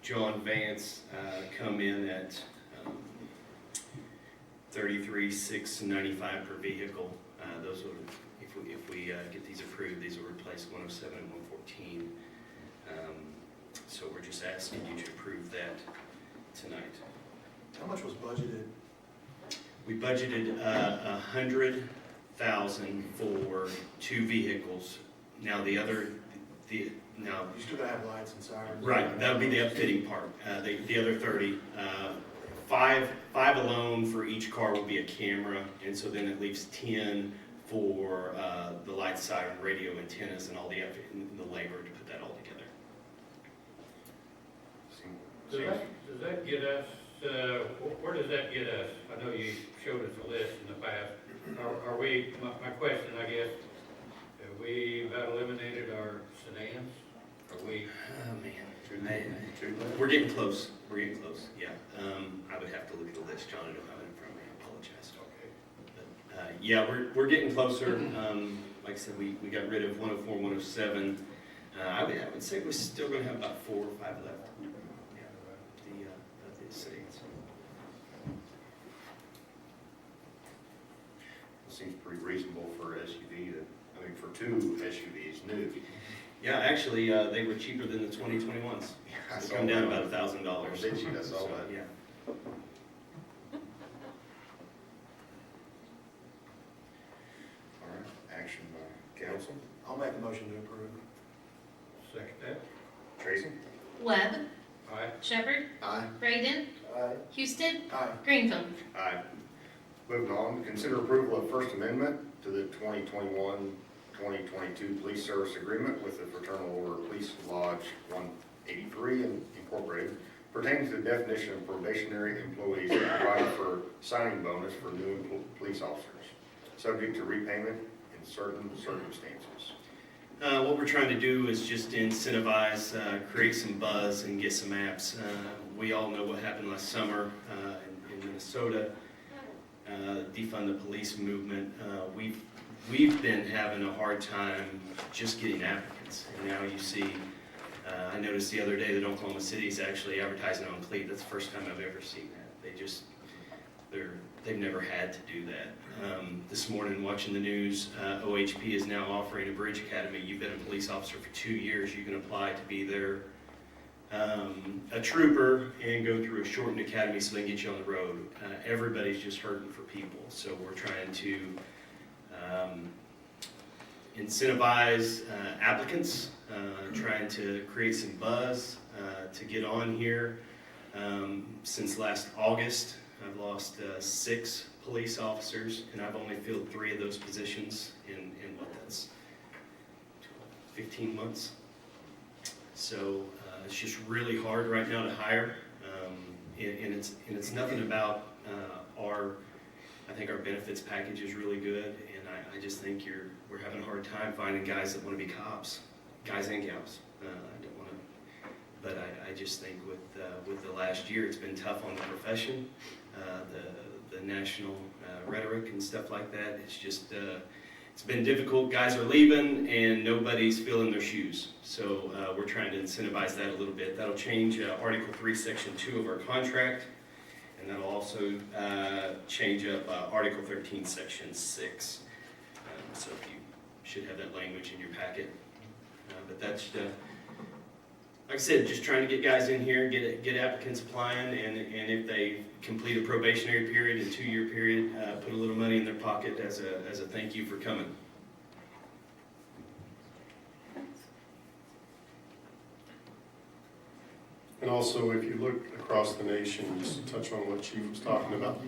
H: John Vance come in at $33,695 per vehicle. Those will, if we get these approved, these will replace 107 and 114. So we're just asking you to approve that tonight.
B: How much was budgeted?
H: We budgeted $100,000 for 2 vehicles. Now now
B: You still gotta have lights and sirens.
H: right, that would be the upfitting part. The other 30, five alone for each car will be a camera, and so then it leaves 10 for the light, siren, radio, antennas, and all the labor to put that all together.
F: Does that get us, where does that get us? I know you showed us a list in the past. Are we, my question, I guess, have we about eliminated our sedans? Are we?
H: Oh, man. We're getting close. We're getting close, yeah. I would have to look at the list, John. I don't have it in front of me. I apologize.
F: Okay.
H: But, yeah, we're getting closer. Like I said, we got rid of 104, 107. I would say we're still going to have about 4 or 5 left. The sedans.
A: Seems pretty reasonable for SUV for 2 SUVs new.
H: Yeah, actually, they were cheaper than the 2021s.
A: I
H: They
A: saw
H: come down
A: that.
H: about $1,000.
A: Did you? I saw that.
H: Yeah.
A: All right, action by council.
B: I'll make a motion to approve.
F: Second that?
A: Tracy?
E: Webb,
F: Aye.
E: Shepherd,
B: Aye.
E: Braden,
B: Aye.
E: Houston,
B: Aye.
E: Greenfield.
A: Aye. Moving on, consider approval of First Amendment to the 2021-2022 Police Service Agreement with the Fraternal Order Police Lodge 183 Incorporated pertaining to the definition of probationary employees and providing for signing bonus for new police officers, subject to repayment in certain circumstances.
H: What we're trying to do is just incentivize, create some buzz, and get some apps. We all know what happened last summer in Minnesota. Defund the police movement. We've been having a hard time just getting applicants. And now you see, I noticed the other day that Oklahoma City is actually advertising on Cleat. That's the first time I've ever seen that. They've never had to do that. This morning, watching the news, OHP is now offering a Bridge Academy. You've been a police officer for 2 years. You can apply to be there. A trooper and go through a shortened academy so they can get you on the road. Everybody's just hurting for people, so we're trying to incentivize applicants, trying to create some buzz to get on here. Since last August, I've lost 6 police officers, and I've only filled 3 of those positions in what, that's 15 months. So it's just really hard right now to hire, and it's nothing about I think our benefits package is really good, and I just think we're having a hard time finding guys that want to be cops, guys and gals. I don't want to, but I just think with the last year, it's been tough on the profession, the national rhetoric and stuff like that. It's just it's been difficult. Guys are leaving, and nobody's filling their shoes. So we're trying to incentivize that a little bit. That'll change Article 3, Section 2 of our contract, and that'll also change up Article 13, Section 6. So you should have that language in your packet. But that's, like I said, just trying to get guys in here, get applicants applying, and if they complete a probationary period and 2-year period, put a little money in their pocket as a thank you for coming.
D: And also, if you look across the nation, just to touch on what Chief was talking about,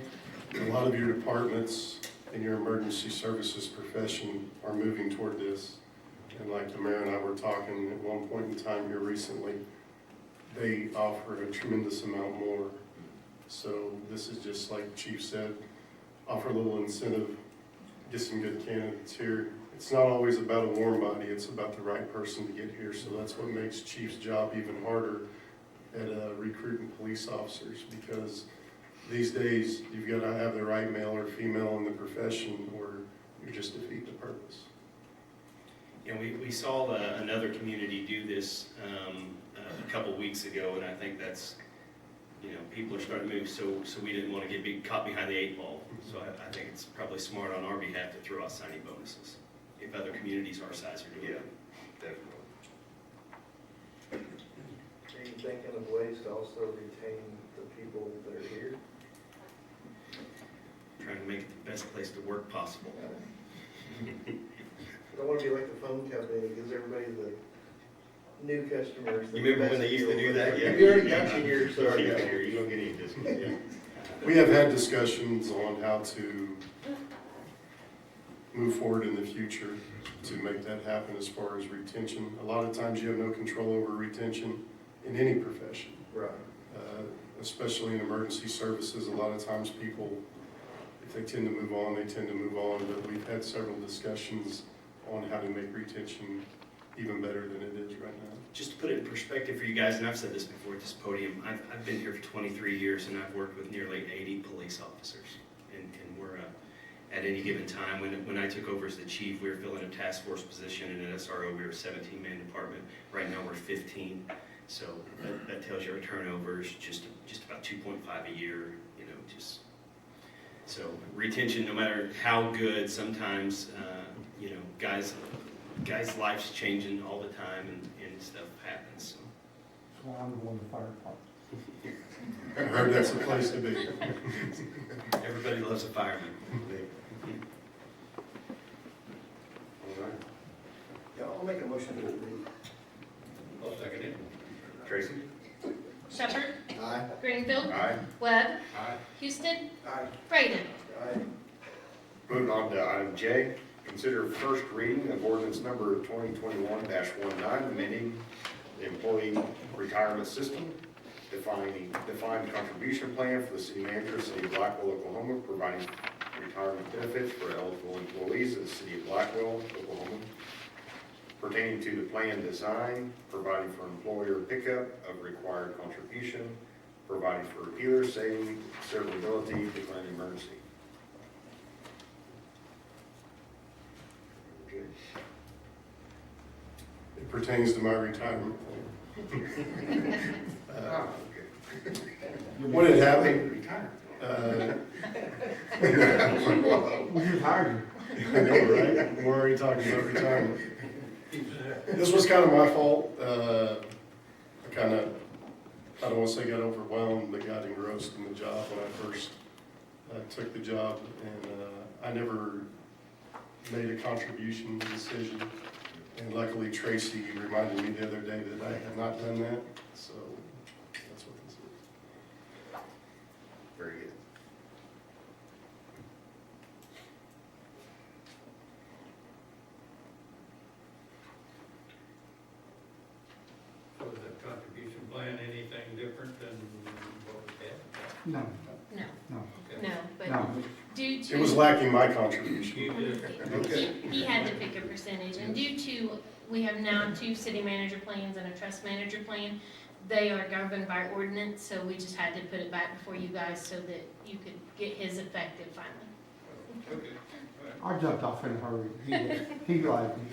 D: a lot of your departments in your emergency services profession are moving toward this. And like the mayor and I were talking at one point in time here recently, they offer a tremendous amount more. So this is just like Chief said, offer a little incentive, get some good candidates here. It's not always about a warm body, it's about the right person to get here. So that's what makes Chief's job even harder at recruiting police officers, because these days you've got to have the right male or female in the profession, or you're just defeating the purpose.
H: You know, we saw another community do this a couple weeks ago, and I think that's, you know, people are starting to move, so we didn't want to get caught behind the 8 ball. So I think it's probably smart on our behalf to throw out signing bonuses if other communities our size are doing it.
A: Definitely.
C: Are you thinking of ways to also retain the people that are here?
H: Trying to make it the best place to work possible.
C: I don't want to be like the phone company that gives everybody the new customers.
H: You remember when they used to do that? Yeah.
C: We already got you here, so.
A: You already got here, you don't get any discount.
D: Yeah. We have had discussions on how to move forward in the future to make that happen as far as retention. A lot of times you have no control over retention in any profession.
C: Right.
D: Especially in emergency services, a lot of times people, if they tend to move on, they tend to move on, but we've had several discussions on how to make retention even better than it is right now.
H: Just to put it in perspective for you guys, and I've said this before at this podium, I've been here for 23 years and I've worked with nearly 80 police officers. And we're, at any given time, when I took over as the chief, we were filling a task force position, and at SRO we were a 17-man department. Right now we're 15. So that tells you our turnover is just about 2.5 a year, you know, just. So retention, no matter how good, sometimes, you know, guys' life's changing all the time, and stuff happens. So.
M: That's why I'm going to fire department.
D: I heard that's the place to be.
H: Everybody loves a fireman.
A: All right.
C: Yeah, I'll make a motion to approve.
F: I'll second it.
A: Tracy?
E: Shepherd,
C: Aye.
E: Greenfield,
A: Aye.
E: Webb,
F: Aye.
E: Houston,
C: Aye.
E: Braden.
C: Aye.
A: Moving on to item J, consider first reading of ordinance number 2021-19, amending the employee retirement system, defined contribution plan for the city manager, city of Blackwell, Oklahoma, providing retirement benefits for eligible employees of the city of Blackwell, Oklahoma, pertaining to the plan design, providing for employer pickup of required contribution, providing for repealer, saving, severability, declaring emergency. Okay.
D: It pertains to my retirement.
A: Ah, okay.
D: What had happened,
A: Retire.
M: We just hired
D: I know, right? We're already talking about retirement. This was kind of my fault. I kind of, I don't want to say got overwhelmed, but got engrossed in the job when I first took the job. And I never made a contribution decision. And luckily Tracy reminded me the other day that I had not done that. So that's what this is.
A: Very good.
F: So is that contribution plan anything different than what we had?
M: No,
E: No,
M: no,
F: Okay.
E: no, but
M: no.
E: due to.
D: It was lacking my contribution.
F: You did.
E: He had to pick a percentage, and due to, we have now 2 city manager plans and a trust manager plan. They are governed by ordinance, so we just had to put it back before you guys so that you could get his effective finally.
F: Okay. All right.
M: I jumped off in a hurry. He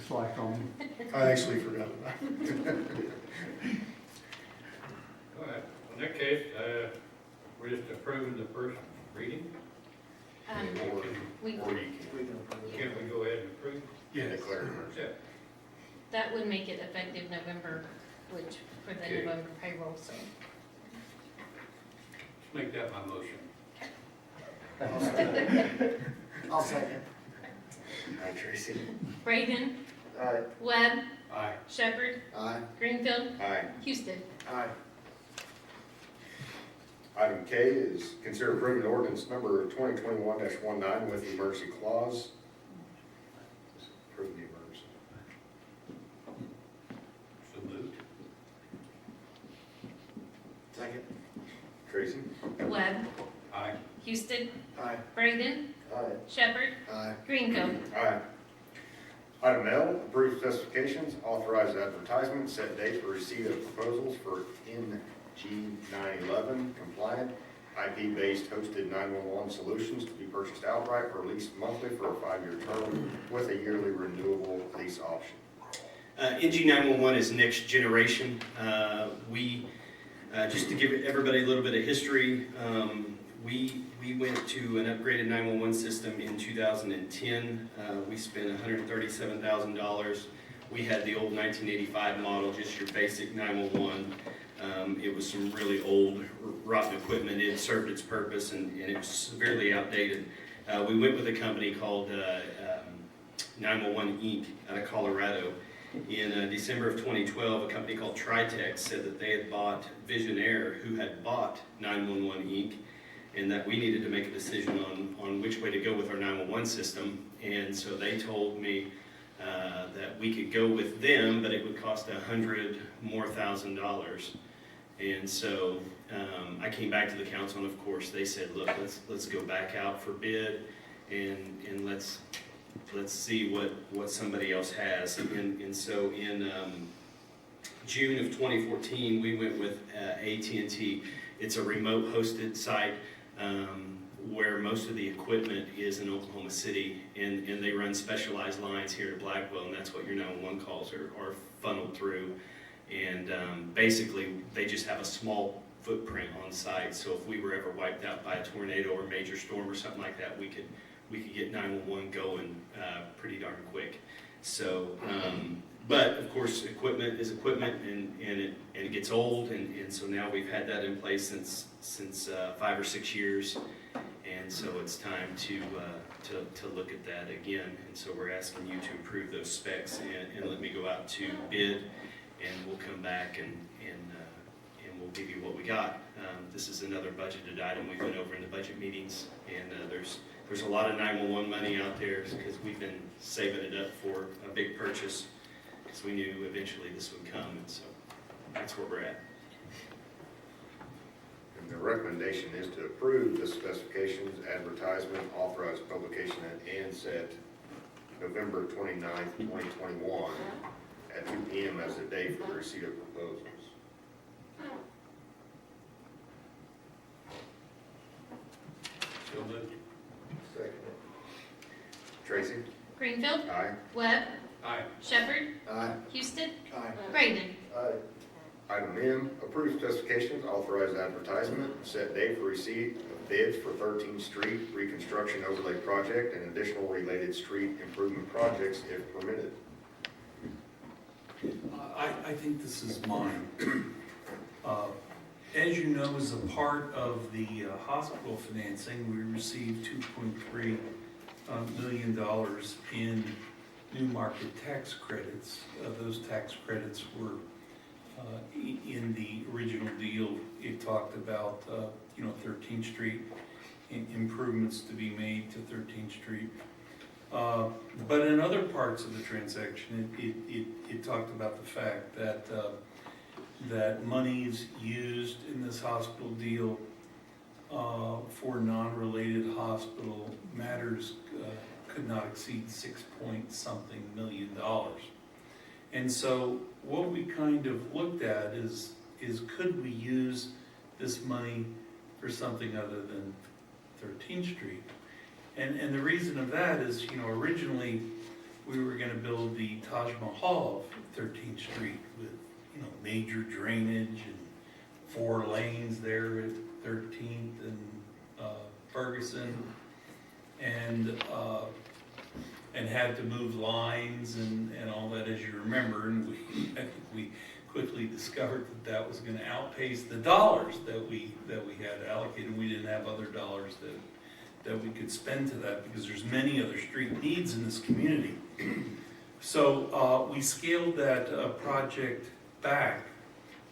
M: slacked on me.
D: I actually forgot about it.
F: All right. In that case, we're just approving the first reading.
E: We,
A: Or you
F: Can we go ahead and approve?
A: can declare emergency.
F: Yeah.
E: that would make it effective November, which, for the
A: Okay.
E: November payroll, so.
F: Make that my motion.
C: I'll second.
A: Hi, Tracy.
E: Braden,
C: Aye.
E: Webb,
F: Aye.
E: Shepherd,
C: Aye.
E: Greenfield,
A: Aye.
E: Houston.
C: Aye.
A: Item K is consider approving ordinance number 2021-19 with the emergency clause. Approve the emergency.
K: Second.
A: Tracy?
E: Webb,
F: Aye.
E: Houston,
K: Aye.
E: Braden,
B: Aye.
E: Shepherd,
B: Aye.
E: Greenfield.
A: Aye. Item L, approve specifications, authorize advertisement, set date for receipt of proposals for NG 911 compliant IP-based hosted 911 solutions to be purchased outright or leased monthly for a 5-year term with a yearly renewable lease option.
H: NG 911 is next generation. Just to give everybody a little bit of history, we went to an upgraded 911 system in 2010. We spent $137,000. We had the old 1985 model, just your basic 911. It was some really old, rotten equipment. It served its purpose, and it was severely outdated. We went with a company called 911 Inc. out of Colorado. In December of 2012, a company called Tritech said that they had bought Visionaire, who had bought 911 Inc., and that we needed to make a decision on which way to go with our 911 system. And so they told me that we could go with them, but it would cost $100,000 more. And so I came back to the council, and of course they said, look, let's go back out for bid, and let's see what somebody else has. And so in June of 2014, we went with AT&T. It's a remote hosted site where most of the equipment is in Oklahoma City, and they run specialized lines here at Blackwell, and that's what your 911 calls are funneled through. And basically, they just have a small footprint on site, so if we were ever wiped out by a tornado or major storm or something like that, we could get 911 going pretty darn quick. So, but of course, equipment is equipment, and it gets old, and so now we've had that in place since 5 or 6 years, and so it's time to look at that again. And so we're asking you to approve those specs and let me go out to bid, and we'll come back and we'll give you what we got. This is another budgeted item we went over in the budget meetings, and there's a lot of 911 money out there because we've been saving it up for a big purchase because we knew eventually this would come, and so that's where we're at.
A: And the recommendation is to approve the specifications, advertisement, authorized publication, and set November 29th, 2021 at 2 p.m. as the date for the receipt of proposals.
F: So moved.
B: Second.
A: Tracy?
E: Greenfield,
A: Aye.
E: Webb,
F: Aye.
E: Shepherd,
B: Aye.
E: Houston,
K: Aye.
E: Braden.
B: Aye.
A: Item M, approve specifications, authorize advertisement, set date for receipt of bids for 13th Street reconstruction overlay project and additional related street improvement projects if permitted.
L: I think this is mine. As you know, as a part of the hospital financing, we received $2.3 million in new market tax credits. Those tax credits were in the original deal. It talked about 13th Street, improvements to be made to 13th Street. But in other parts of the transaction, it talked about the fact that monies used in this hospital deal for non-related hospital matters could not exceed $6-point-something million. And so what we kind of looked at is could we use this money for something other than 13th Street? And the reason of that is, originally we were going to build the Taj Mahal of 13th Street with, major drainage and 4 lanes there at 13th and Ferguson, and had to move lines and all that, as you remember. And I think we quickly discovered that was going to outpace the dollars that we had allocated. We didn't have other dollars that we could spend to that because there's many other street needs in this community. So we scaled that project back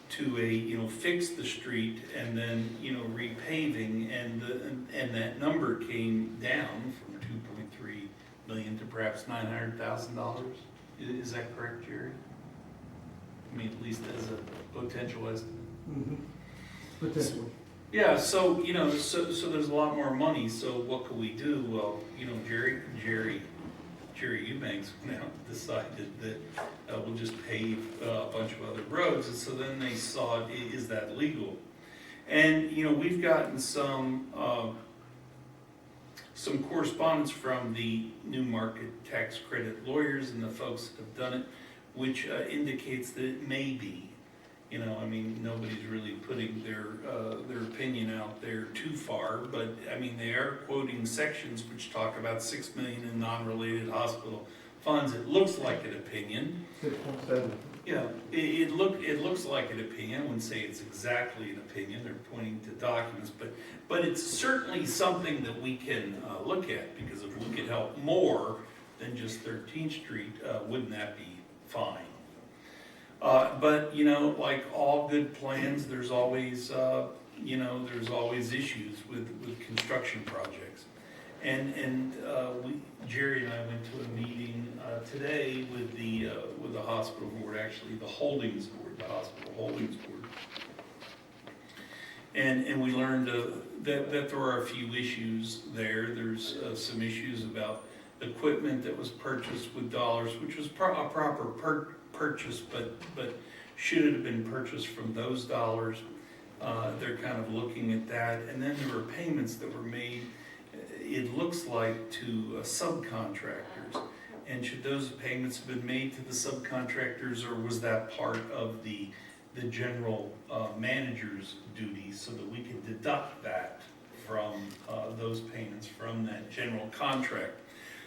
L: to fix the street and then repaving, and that number came down from 2.3 million to perhaps $900,000. Is that correct, Jerry? I mean, at least as a potential estimate.
M: Mhm. potentially.
L: Yeah, so, you know, so there's a lot more money, so what could we do? Well, you know, Jerry Eubanks now decided that we'll just pave a bunch of other roads, and so then they saw, is that legal? And, you know, we've gotten some correspondence from the new market tax credit lawyers and the folks that have done it, which indicates that it may be. You know, I mean, nobody's really putting their opinion out there too far, but I mean, they are quoting sections which talk about $6 million in non-related hospital funds. It looks like an opinion.
M: 6.7.
L: Yeah, it looks like an opinion. I wouldn't say it's exactly an opinion. They're pointing to documents, but it's certainly something that we can look at, because if we could help more than just 13th Street, wouldn't that be fine? But, you know, like all good plans, there's always, there's always issues with construction projects. And Jerry and I went to a meeting today with the hospital board, actually the holdings board, the hospital holdings board. And we learned that there are a few issues there. There's some issues about equipment that was purchased with dollars, which was a proper purchase, but should it have been purchased from those dollars? They're kind of looking at that. And then there were payments that were made, it looks like, to subcontractors. And should those payments have been made to the subcontractors, or was that part of the general manager's duties, so that we could deduct that from those payments from that general contract?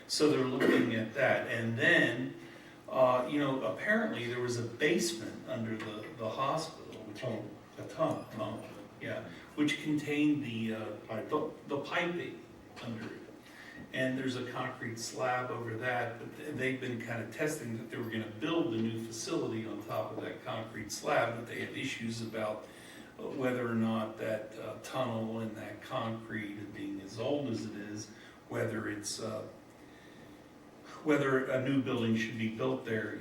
L: So they're looking at that. And then, apparently there was a basement under the hospital, a tunnel, yeah, which contained the piping under it. And there's a concrete slab over that, but they've been kind of testing that they were going to build a new facility on top of that concrete slab, but they have issues about whether or not that tunnel and that concrete, being as old as it is, whether it's whether a new building should be built there.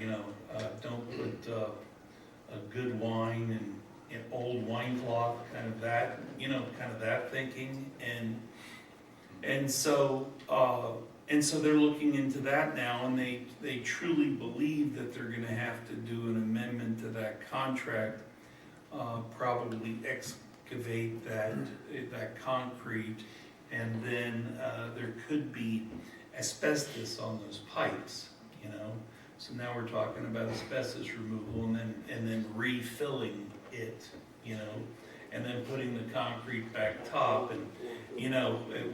L: Don't put a good wine in an old wine cloth, kind of that thinking, and so they're looking into that now, and they truly believe that they're going to have to do an amendment to that contract, probably excavate that concrete, and then there could be asbestos on those pipes, So now we're talking about asbestos removal and then refilling it, and then putting the concrete back top. And,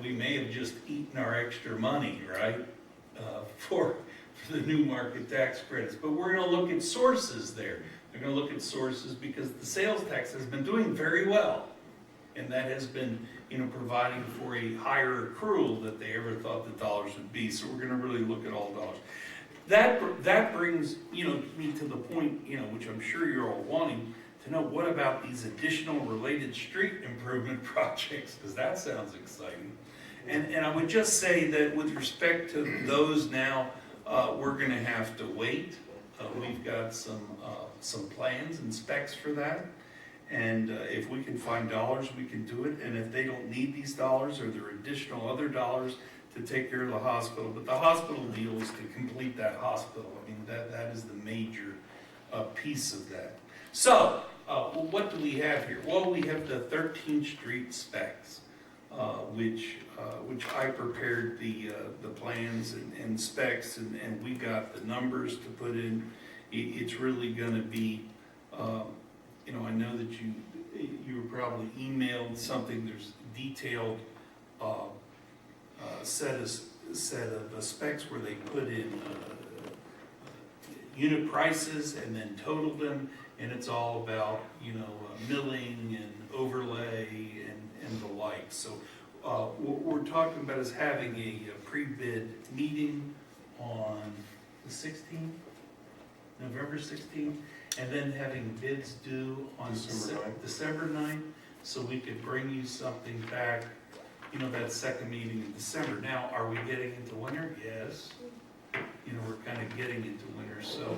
L: we may have just eaten our extra money, right, for the new market tax credits. But we're going to look at sources there. They're going to look at sources because the sales tax has been doing very well. And that has been, providing for a higher accrual that they ever thought the dollars would be. So we're going to really look at all dollars. That brings, me to the point, which I'm sure you're all wanting to know, what about these additional related street improvement projects? Because that sounds exciting. And I would just say that with respect to those now, we're going to have to wait. We've got some plans and specs for that. And if we can find dollars, we can do it. And if they don't need these dollars, or there are additional other dollars to take care of the hospital. But the hospital deal is to complete that hospital. I mean, that is the major piece of that. So, what do we have here? Well, we have the 13th Street specs, which I prepared the plans and specs, and we got the numbers to put in. It's really going to be, I know that you were probably emailed something. There's detailed set of specs where they put in unit prices and then total them, and it's all about milling and overlay and the like. So what we're talking about is having a pre-bid meeting on the 16th, November 16th, and then having bids due on December 9th, so we could bring you something back, that second meeting in December. Now, are we getting into winter? Yes. We're kind of getting into winter, so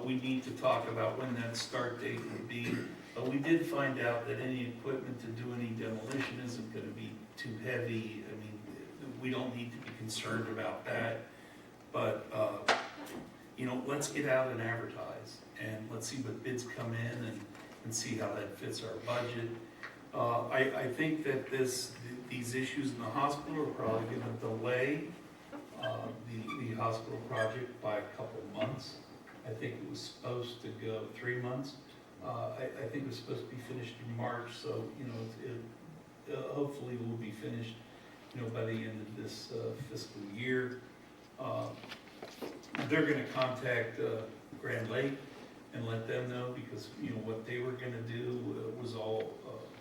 L: we need to talk about when that start date would be. But we did find out that any equipment to do any demolition isn't gonna be too heavy. I mean, we don't need to be concerned about that. But, you know, let's get out and advertise, and let's see what bids come in and see how that fits our budget. I think that these issues in the hospital are probably gonna delay the hospital project by a couple months. I think it was supposed to go 3 months. I think it was supposed to be finished in March, so, you know, hopefully it will be finished, you know, by the end of this fiscal year. They're gonna contact Grand Lake and let them know, because, you know, what they were gonna do was all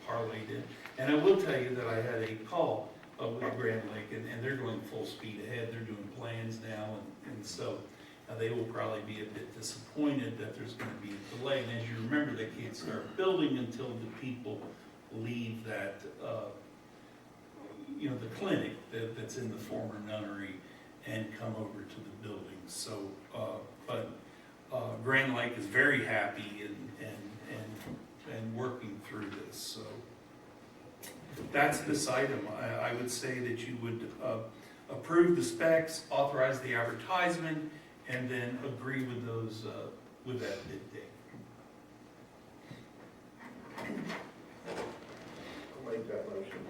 L: parlayed in. And I will tell you that I had a call with Grand Lake, and they're going full speed ahead. They're doing plans now, and so they will probably be a bit disappointed that there's gonna be a delay. And as you remember, they can't start building until the people leave that, you know, the clinic that's in the former nunnery and come over to the building. So, but Grand Lake is very happy and working through this, so. That's this item. I would say that you would approve the specs, authorize the advertisement, and then agree with those, with that bid date.
B: I'll make that motion.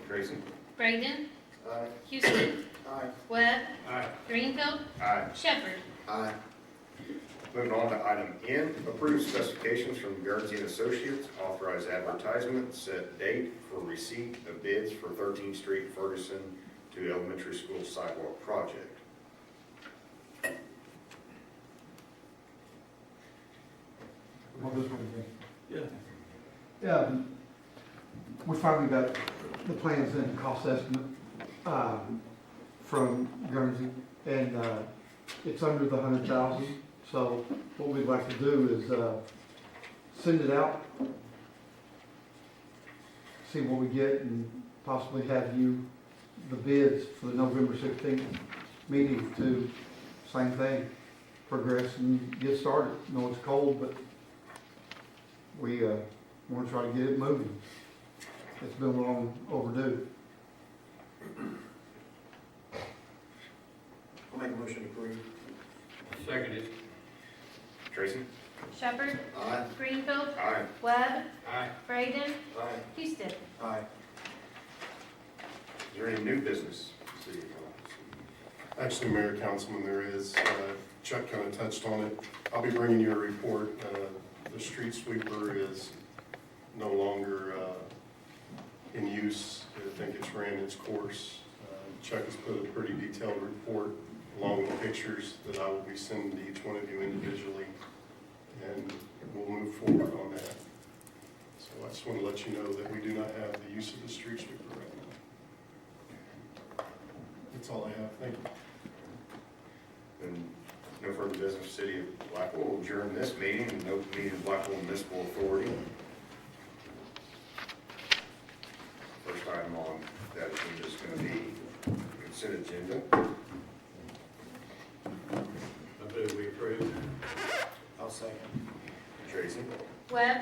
A: Tracy?
E: Braden,
B: Aye.
E: Houston,
B: Aye.
E: Webb,
F: Aye.
E: Greenfield,
A: Aye.
E: Shepherd.
B: Aye.
A: Moving on to item N, approve specifications from Guernsey and Associates, authorize advertisement, set date for receipt of bids for 13th Street Ferguson to Elementary School Sidewalk Project.
L: Yeah.
M: Yeah, we finally got the plans and cost estimate, from Guernsey, and, it's under the 100,000. So what we'd like to do is, send it out, see what we get, and possibly have you, the bids for the November 16th meeting to, same thing, progress and get started. I know it's cold, but we, want to try to get it moving. It's been long overdue.
B: I'll make a motion to approve.
F: Seconded.
A: Tracy?
E: Shepherd,
B: Aye.
E: Greenfield,
A: Aye.
E: Webb,
F: Aye.
E: Braden,
B: Aye.
E: Houston.
B: Aye.
A: Is there any new business? City Hall?
D: Actually, Mayor, Councilman, there is, Chuck kind of touched on it. I'll be bringing you a report. The street sweeper is no longer in use. I think it's ran its course. Chuck has put a pretty detailed report along with pictures that I will be sending to each one of you individually, and we'll move forward on that. So I just want to let you know that we do not have the use of the street sweeper right now. That's all I have. Thank you.
A: And no further business, City of Blackwell will adjourn this meeting, and open meeting of Blackwell Municipal Authority. First item on that agenda is going to be consent agenda.
F: I move we approve.
B: I'll second.
A: Tracy?
E: Webb,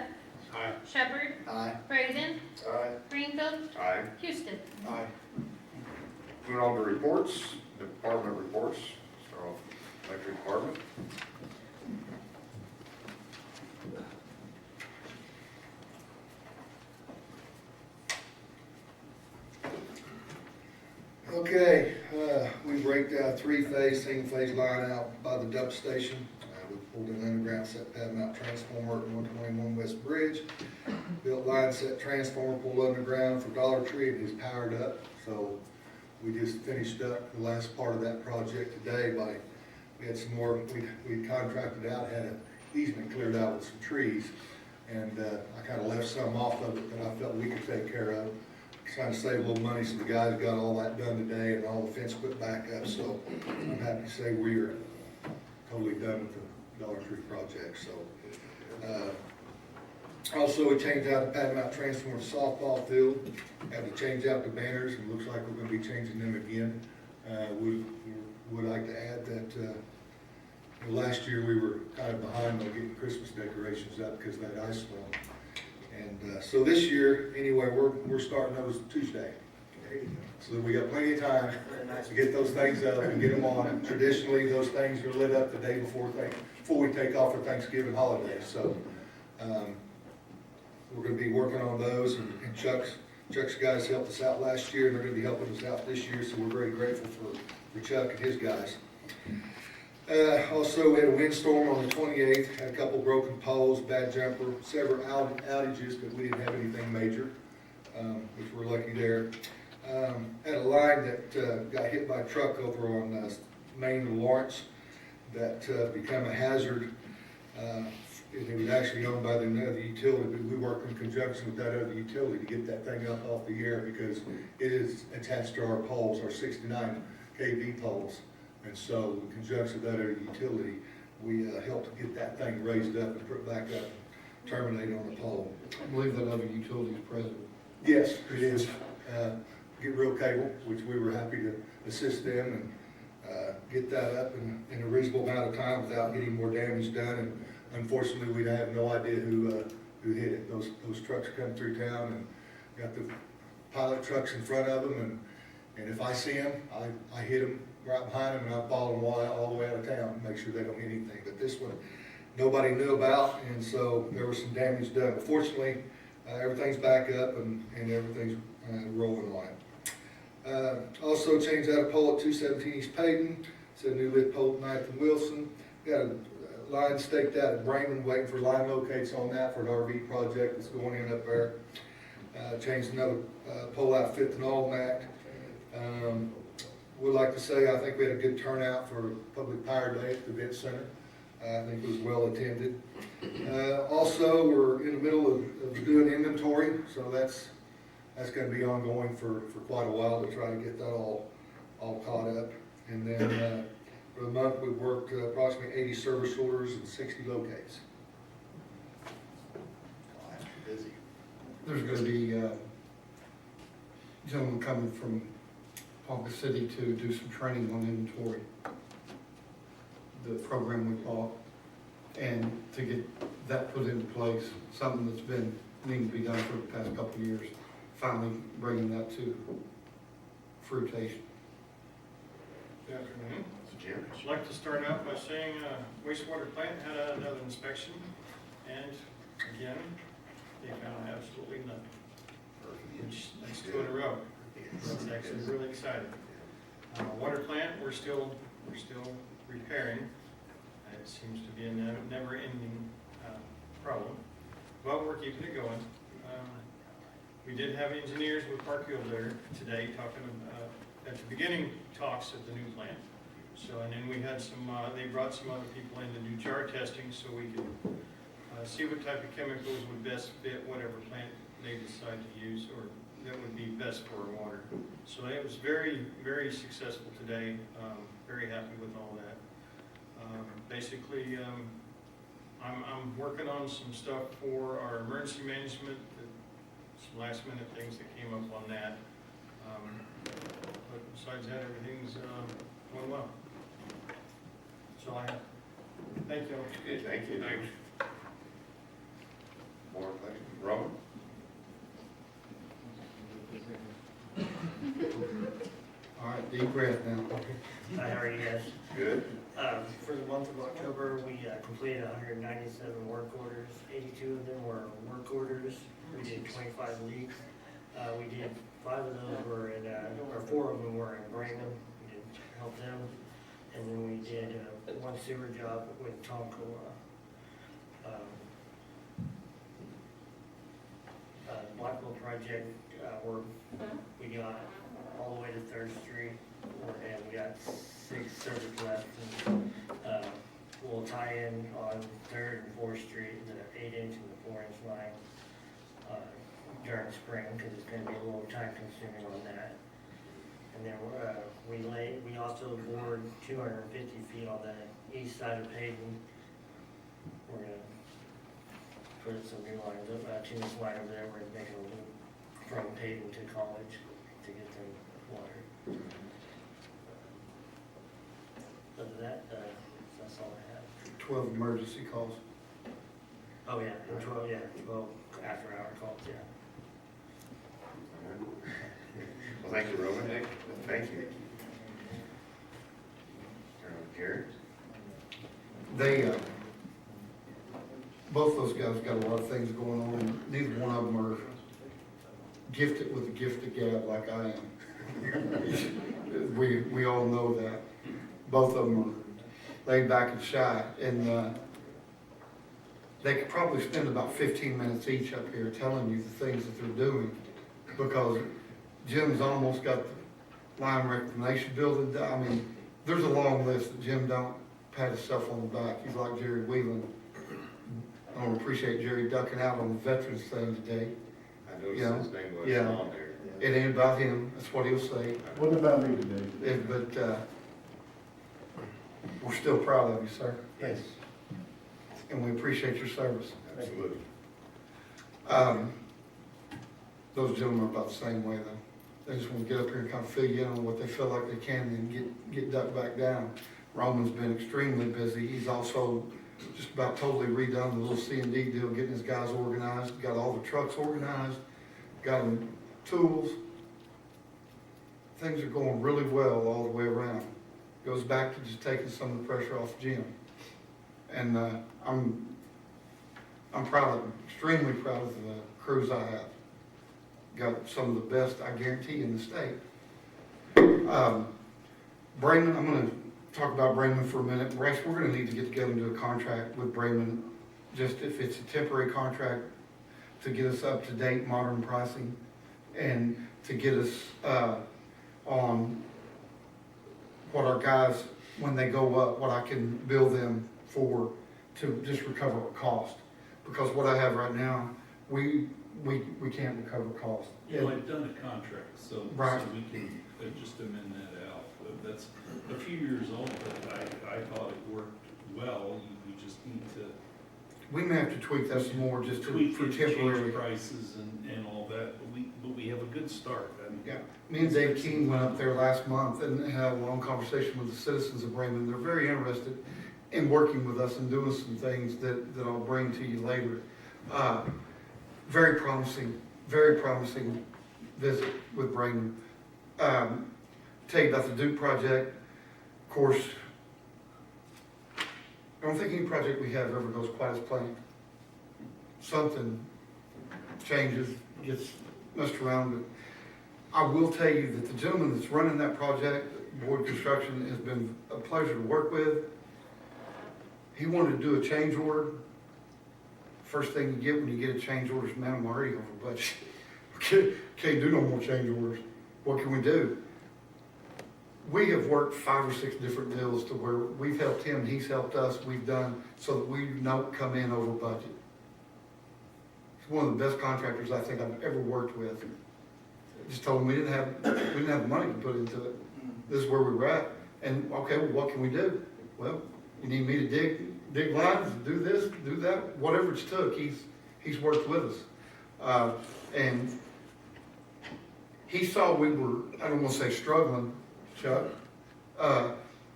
F: Aye.
E: Shepherd,
B: Aye.
E: Braden,
B: Aye.
E: Greenfield,
A: Aye.
E: Houston.
B: Aye.
A: Moving on to reports, department reports. Start off electric department.
K: Okay, we break the three-phase, single-phase line out by the dump station. We pulled an underground set pad mount transformer at 121 West Bridge. Built line set transformer, pulled underground for Dollar Tree, it is powered up. So we just finished up the last part of that project today by, we had some more, we contracted out, had an easement cleared out with some trees. And I kind of left some off of it that I felt we could take care of. Trying to save a little money, so the guys got all that done today and all the fence put back up, so I'm happy to say we are totally done with the Dollar Tree project, so. Also, we changed out the pad mount transformer to softball field, had to change out the banners, and looks like we're gonna be changing them again. We would like to add that,
N: Last year, we were kind of behind on getting Christmas decorations up because of that ice storm. And so this year, anyway, we're starting those Tuesday. So we got plenty of time to get those things up and get them on. Traditionally, those things are lit up the day before we take off for Thanksgiving holiday. So we're going to be working on those, and Chuck's guys helped us out last year, and they're going to be helping us out this year, so we're very grateful for Chuck and his guys. Also, we had a windstorm on the 28th, had a couple broken poles, bad jumper, several outages, but we didn't have anything major, which we're lucky there. Had a line that got hit by a truck over on Main and Lawrence that became a hazard. It was actually owned by the other utility, but we worked in conjunction with that other utility to get that thing up off the air because it is attached to our poles, our 69 kV poles. And so in conjunction with that other utility, we helped get that thing raised up and put back up, terminate on the pole.
M: I believe that other utility is present.
N: Yes, it is. Get Real Cable, which we were happy to assist them and get that up in a reasonable amount of time without getting more damage done. And unfortunately, we have no idea who hit it. Those trucks come through town and got the pilot trucks in front of them, and if I see them, I hit them right behind them, and I follow them all the way out of town to make sure they don't hit anything. But this one, nobody knew about, and so there was some damage done. But fortunately, everything's back up and everything's rolling on it. Also changed out a pole at 217 East Payton. It's a new lit pole at 9th and Wilson. Got a line staked out at Braman, waiting for line locates on that for an RV project that's going in up there. Changed another pole out 5th and Almac. Would like to say I think we had a good turnout for Public Power Day at the Event Center. I think it was well attended. Also, we're in the middle of doing inventory, so that's going to be ongoing for quite a while to try to get that all caught up. And then for the month, we've worked approximately 80 service orders and 60 locates.
A: Busy.
M: There's going to be gentlemen coming from Ponca City to do some training on inventory, the program we bought, and to get that put into place, something that's been needing to be done for the past couple of years, finally bringing that to fruition.
O: Good afternoon.
A: Jim?
O: I'd like to start out by saying wastewater plant had another inspection, and again, they found absolutely nothing, which that's 2 in a row. That's actually really exciting. Water plant, we're still repairing. It seems to be a never-ending problem, but we're keeping it going. We did have engineers with Parkville there today talking at the beginning talks of the new plant. So, and then we had some, they brought some other people in to do jar testing so we could see what type of chemicals would best fit whatever plant they decide to use or that would be best for our water. So it was very, very successful today. Very happy with all that. Basically, I'm working on some stuff for our emergency management, some last minute things that came up on that. But besides that, everything's going well. That's all I have. Thank you.
A: Good, thank you.
F: Thanks.
A: More questions? Roman?
M: All right, deep breath now.
P: Hi, how are you guys?
A: Good.
P: For the month of October, we completed 197 work orders. 82 of them were work orders. We did 25 leaks. We did 5 of those were in, or 4 of them were in Braman. We did help them. And then we did 1 sewer job with Tonkola. Blackwell project, we got all the way to 3rd Street, and we got 6 service left. And, we'll tie in on 3rd and 4th Street, the 8-inch and the 4-inch line during spring, because it's going to be a little time consuming on that. And then we also bored 250 feet on the east side of Hayden. We're going to put some new lines up, to this line over there, we're making a loop from Hayden to College to get them water. Other than that, that's all I have.
D: 12 emergency calls.
P: Oh, yeah, 12 after-hour calls, yeah.
A: Well, thank you, Roman. Thank you. Jared?
D: They, both those guys got a lot of things going on. Neither one of them are gifted with the gift of gab like I am. We all know that. Both of them are laid back and shy, and they could probably spend about 15 minutes each up here telling you the things that they're doing, because Jim's almost got the line reclamation building. I mean, there's a long list that Jim don't pat himself on the back. He's like Jerry Whelan. I don't appreciate Jerry ducking out on the veterans thing today.
A: I noticed
D: Yeah.
A: his name was
D: Yeah.
A: on there.
D: It ain't about him, that's what he'll say.
M: What about me today?
D: But we're still proud of you, sir.
A: Yes.
D: And we appreciate your service.
A: Absolutely.
D: Those gentlemen are about the same way though. They just want to get up here and kind of fill you in on what they feel like they can and get ducked back down. Roman's been extremely busy. He's also just about totally redone the little C&D deal, getting his guys organized, got all the trucks organized, got them tools. Things are going really well all the way around. Goes back to just taking some of the pressure off Jim. And I'm proud of them, extremely proud of the crews I have. Got some of the best, I guarantee, in the state. Braman, I'm gonna talk about Braman for a minute. Bryce, we're gonna need to get together and do a contract with Braman, just if it's a temporary contract, to get us up to date modern pricing and to get us on what our guys, when they go up, what I can bill them for to just recover a cost. Because what I have right now, we can't recover cost.
L: Well, I've done a contract, so
D: Right.
L: we can just amend that out. But that's a few years old, but I thought it worked well. You just need to
D: We may have to tweak that some more just
L: tweak
D: for
L: it,
D: temporary.
L: change prices and all that, but we have a good start.
D: Yeah, me and Dave King went up there last month and had a long conversation with the citizens of Braman. They're very interested in working with us and doing some things that I'll bring to you later. Very promising visit with Braman. Tell you about the Duke project. Of course, I don't think any project we have ever goes quite as planned. Something changes, gets messed around, but I will tell you that the gentleman that's running that project, Boyd Construction, has been a pleasure to work with. He wanted to do a change order. First thing you get when you get a change order is, man, I'm already over budget. Can't do no more change orders. What can we do? We have worked 5 or 6 different deals to where we've helped him, he's helped us, we've done so that we don't come in over budget. He's one of the best contractors I think I've ever worked with. Just told him we didn't have the money to put into it. This is where we were at. And okay, well, what can we do? Well, you need me to dig lines, do this, do that, whatever it's took. He's worked with us, and he saw we were, I don't want to say struggling, Chuck,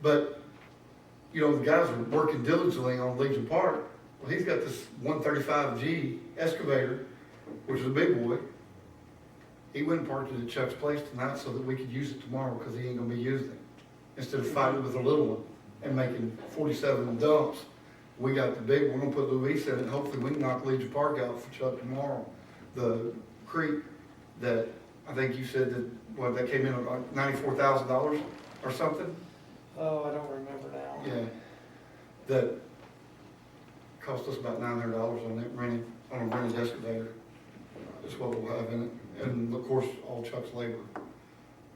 D: but you know the guys were working diligently on Legion Park. Well, he's got this 135G excavator, which is a big boy. He went and parked it at Chuck's place tonight so that we could use it tomorrow because he ain't gonna be using it. Instead of fighting with a little one and making 47 dumps, we got the big, we're gonna put Luis in it. Hopefully we can knock Legion Park out for Chuck tomorrow. The creek that, I think you said that, what, that came in at like $94,000 or something?
K: Oh, I don't remember now.
D: Yeah. That cost us about $900 on that on a rented excavator. That's what we'll have in it. And of course, all Chuck's labor.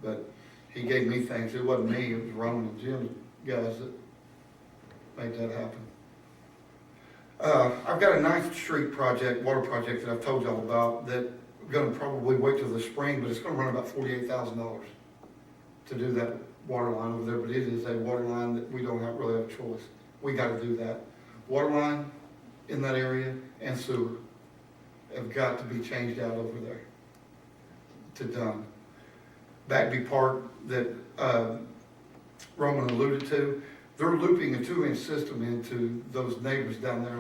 D: But he gave me things. It wasn't me, it was Roman and Jim's guys that made that happen. I've got a 9th Street project, water project that I've told y'all about that I'm gonna probably wait till the spring, but it's gonna run about $48,000 to do that water line over there. But it is a water line that we don't really have a choice. We gotta do that. Water line in that area and sewer have got to be changed out over there to done. Bagby Park that Roman alluded to,
N: they're looping a 2-inch system into those neighbors down there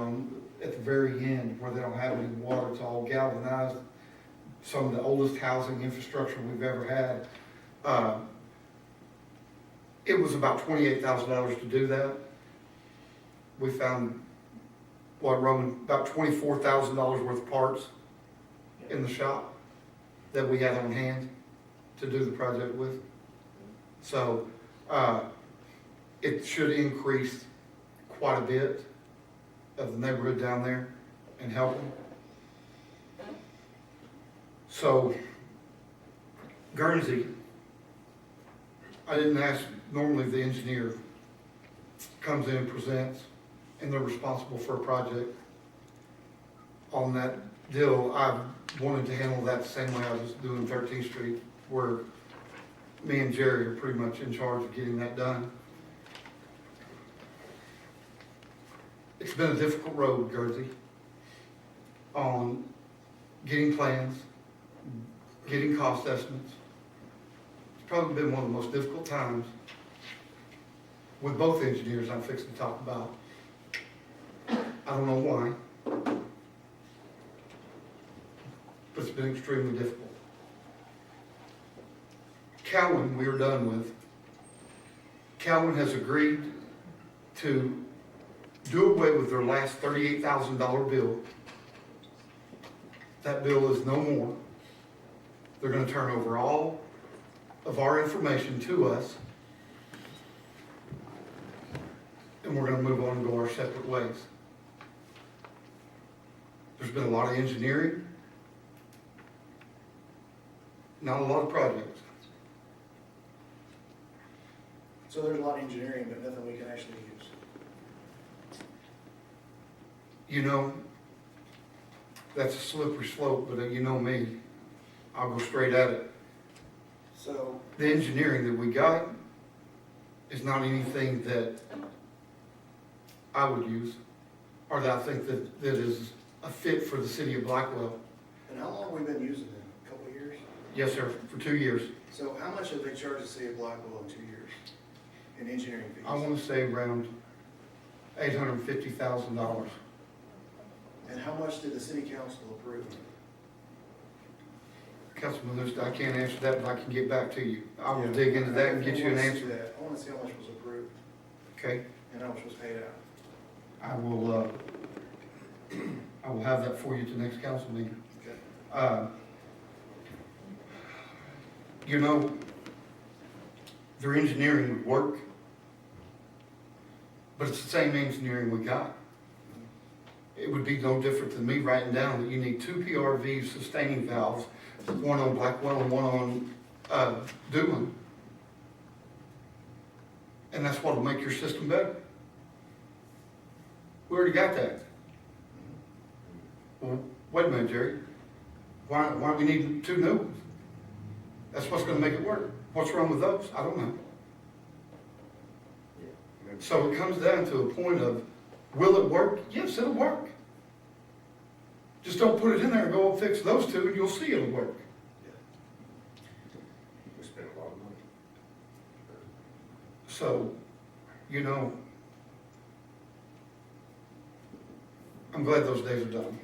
N: at the very end where they don't have any water. It's all galvanized. Some of the oldest housing infrastructure we've ever had. It was about $28,000 to do that. We found, Roman, about $24,000 worth of parts in the shop that we had on hand to do the project with. So, it should increase quite a bit of the neighborhood down there and help them. So, Guernsey, I didn't ask, normally the engineer comes in and presents, and they're responsible for a project. On that deal, I wanted to handle that the same way I was doing 13th Street, where me and Jerry are pretty much in charge of getting that done. It's been a difficult road, Guernsey, on getting plans, getting cost estimates. It's probably been one of the most difficult times with both engineers I'm fixing to talk about. I don't know why, but it's been extremely difficult. Cowan, we are done with. Cowan has agreed to do away with their last $38,000 bill. That bill is no more. They're going to turn over all of our information to us, and we're going to move on and go our separate ways. There's been a lot of engineering, not a lot of projects.
B: So there's a lot of engineering, but nothing we can actually use.
N: You know, that's a slippery slope, but you know me, I'll go straight at it.
B: So,
N: The engineering that we got is not anything that I would use, or that I think that is a fit for the city of Blackwell.
B: and how long have we been using them? A couple of years?
N: Yes, sir, for 2 years.
B: So how much have they charged the city of Blackwell in 2 years in engineering fees?
N: I want to say around $850,000.
B: And how much did the city council approve?
N: Councilman Lewis, I can't answer that, but I can get back to you. I will dig into that and get you an answer.
B: I want to see how much was approved
N: Okay?
B: and how much was paid out.
N: I will have that for you at the next council meeting.
B: Okay.
N: You know, their engineering would work, but it's the same engineering we got. It would be no different than me writing down that you need 2 PRV sustaining valves, one on Blackwell and one on Doolin. And that's what'll make your system better. We already got that. Well, wait a minute, Jerry. Why do we need 2 new ones? That's what's gonna make it work. What's wrong with those? I don't know. So it comes down to a point of, will it work? Yes, it'll work. Just don't put it in there and go and fix those 2 and you'll see it'll work.
A: We spent a lot of money.
N: So, you know, I'm glad those days are done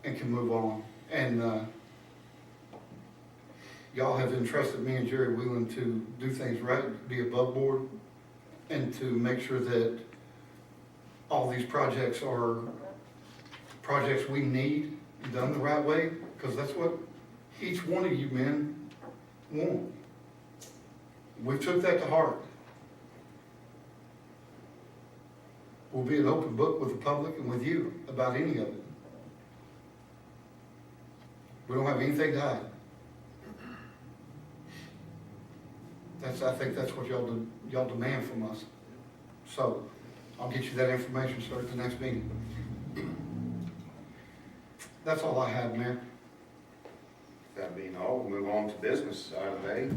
N: and can move on. And y'all have entrusted me and Jerry Whelan to do things right, be above board, and to make sure that all these projects are projects we need done the right way, because that's what each one of you men want. We took that to heart. We'll be an open book with the public and with you about any of it. We don't have anything to hide. I think that's what y'all demand from us. So, I'll get you that information, sir, at the next meeting. That's all I have, Mayor.
A: That being all, we'll move on to business. Item A.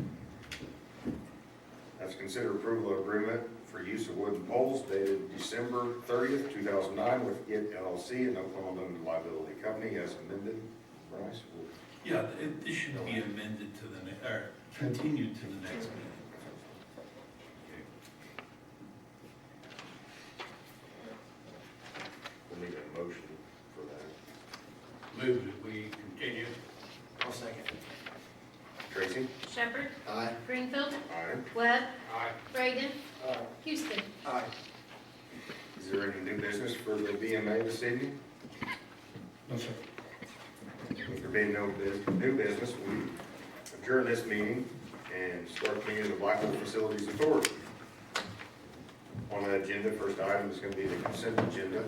A: That's consider approval of agreement for use of wooden poles dated December 30th, 2009 with IT LLC and Oklahoma Limited Liability Company as amended. Bryce?
L: Yeah, this should be amended to or continued to the next meeting.
F: move that we continue.
K: I'll second.
A: Tracy?
E: Shepherd,
B: Aye.
E: Greenfield,
A: Aye.
E: Webb,
F: Aye.
E: Reagan,
K: Aye.
E: Houston.
K: Aye.
A: Is there any new business for the BMA this evening?
D: No, sir.
A: If there being no new business, we adjourn this meeting and start the meeting of the Blackwell Facilities Authority. On the agenda, first item is going to be the consent agenda.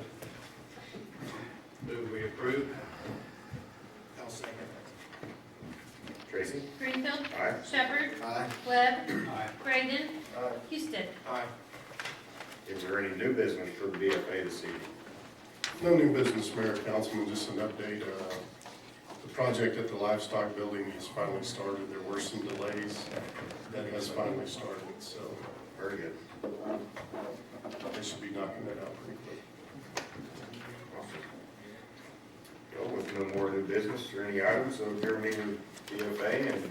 F: Move we approve.
K: I'll second.
A: Tracy?
E: Greenfield,
A: Aye.
E: Shepherd,
B: Aye.
E: Webb,
F: Aye.
E: Reagan,
K: Aye.
E: Houston.
K: Aye.
A: Is there any new business for the BFA this evening?
D: No new business, Mayor, Councilman, just an update. The project at the livestock building has finally started. There were some delays. That has finally started, so
A: Very good.
D: they should be knocking that out pretty quick.
A: Well, with no more new business or any items, so adjourn meeting of BFA and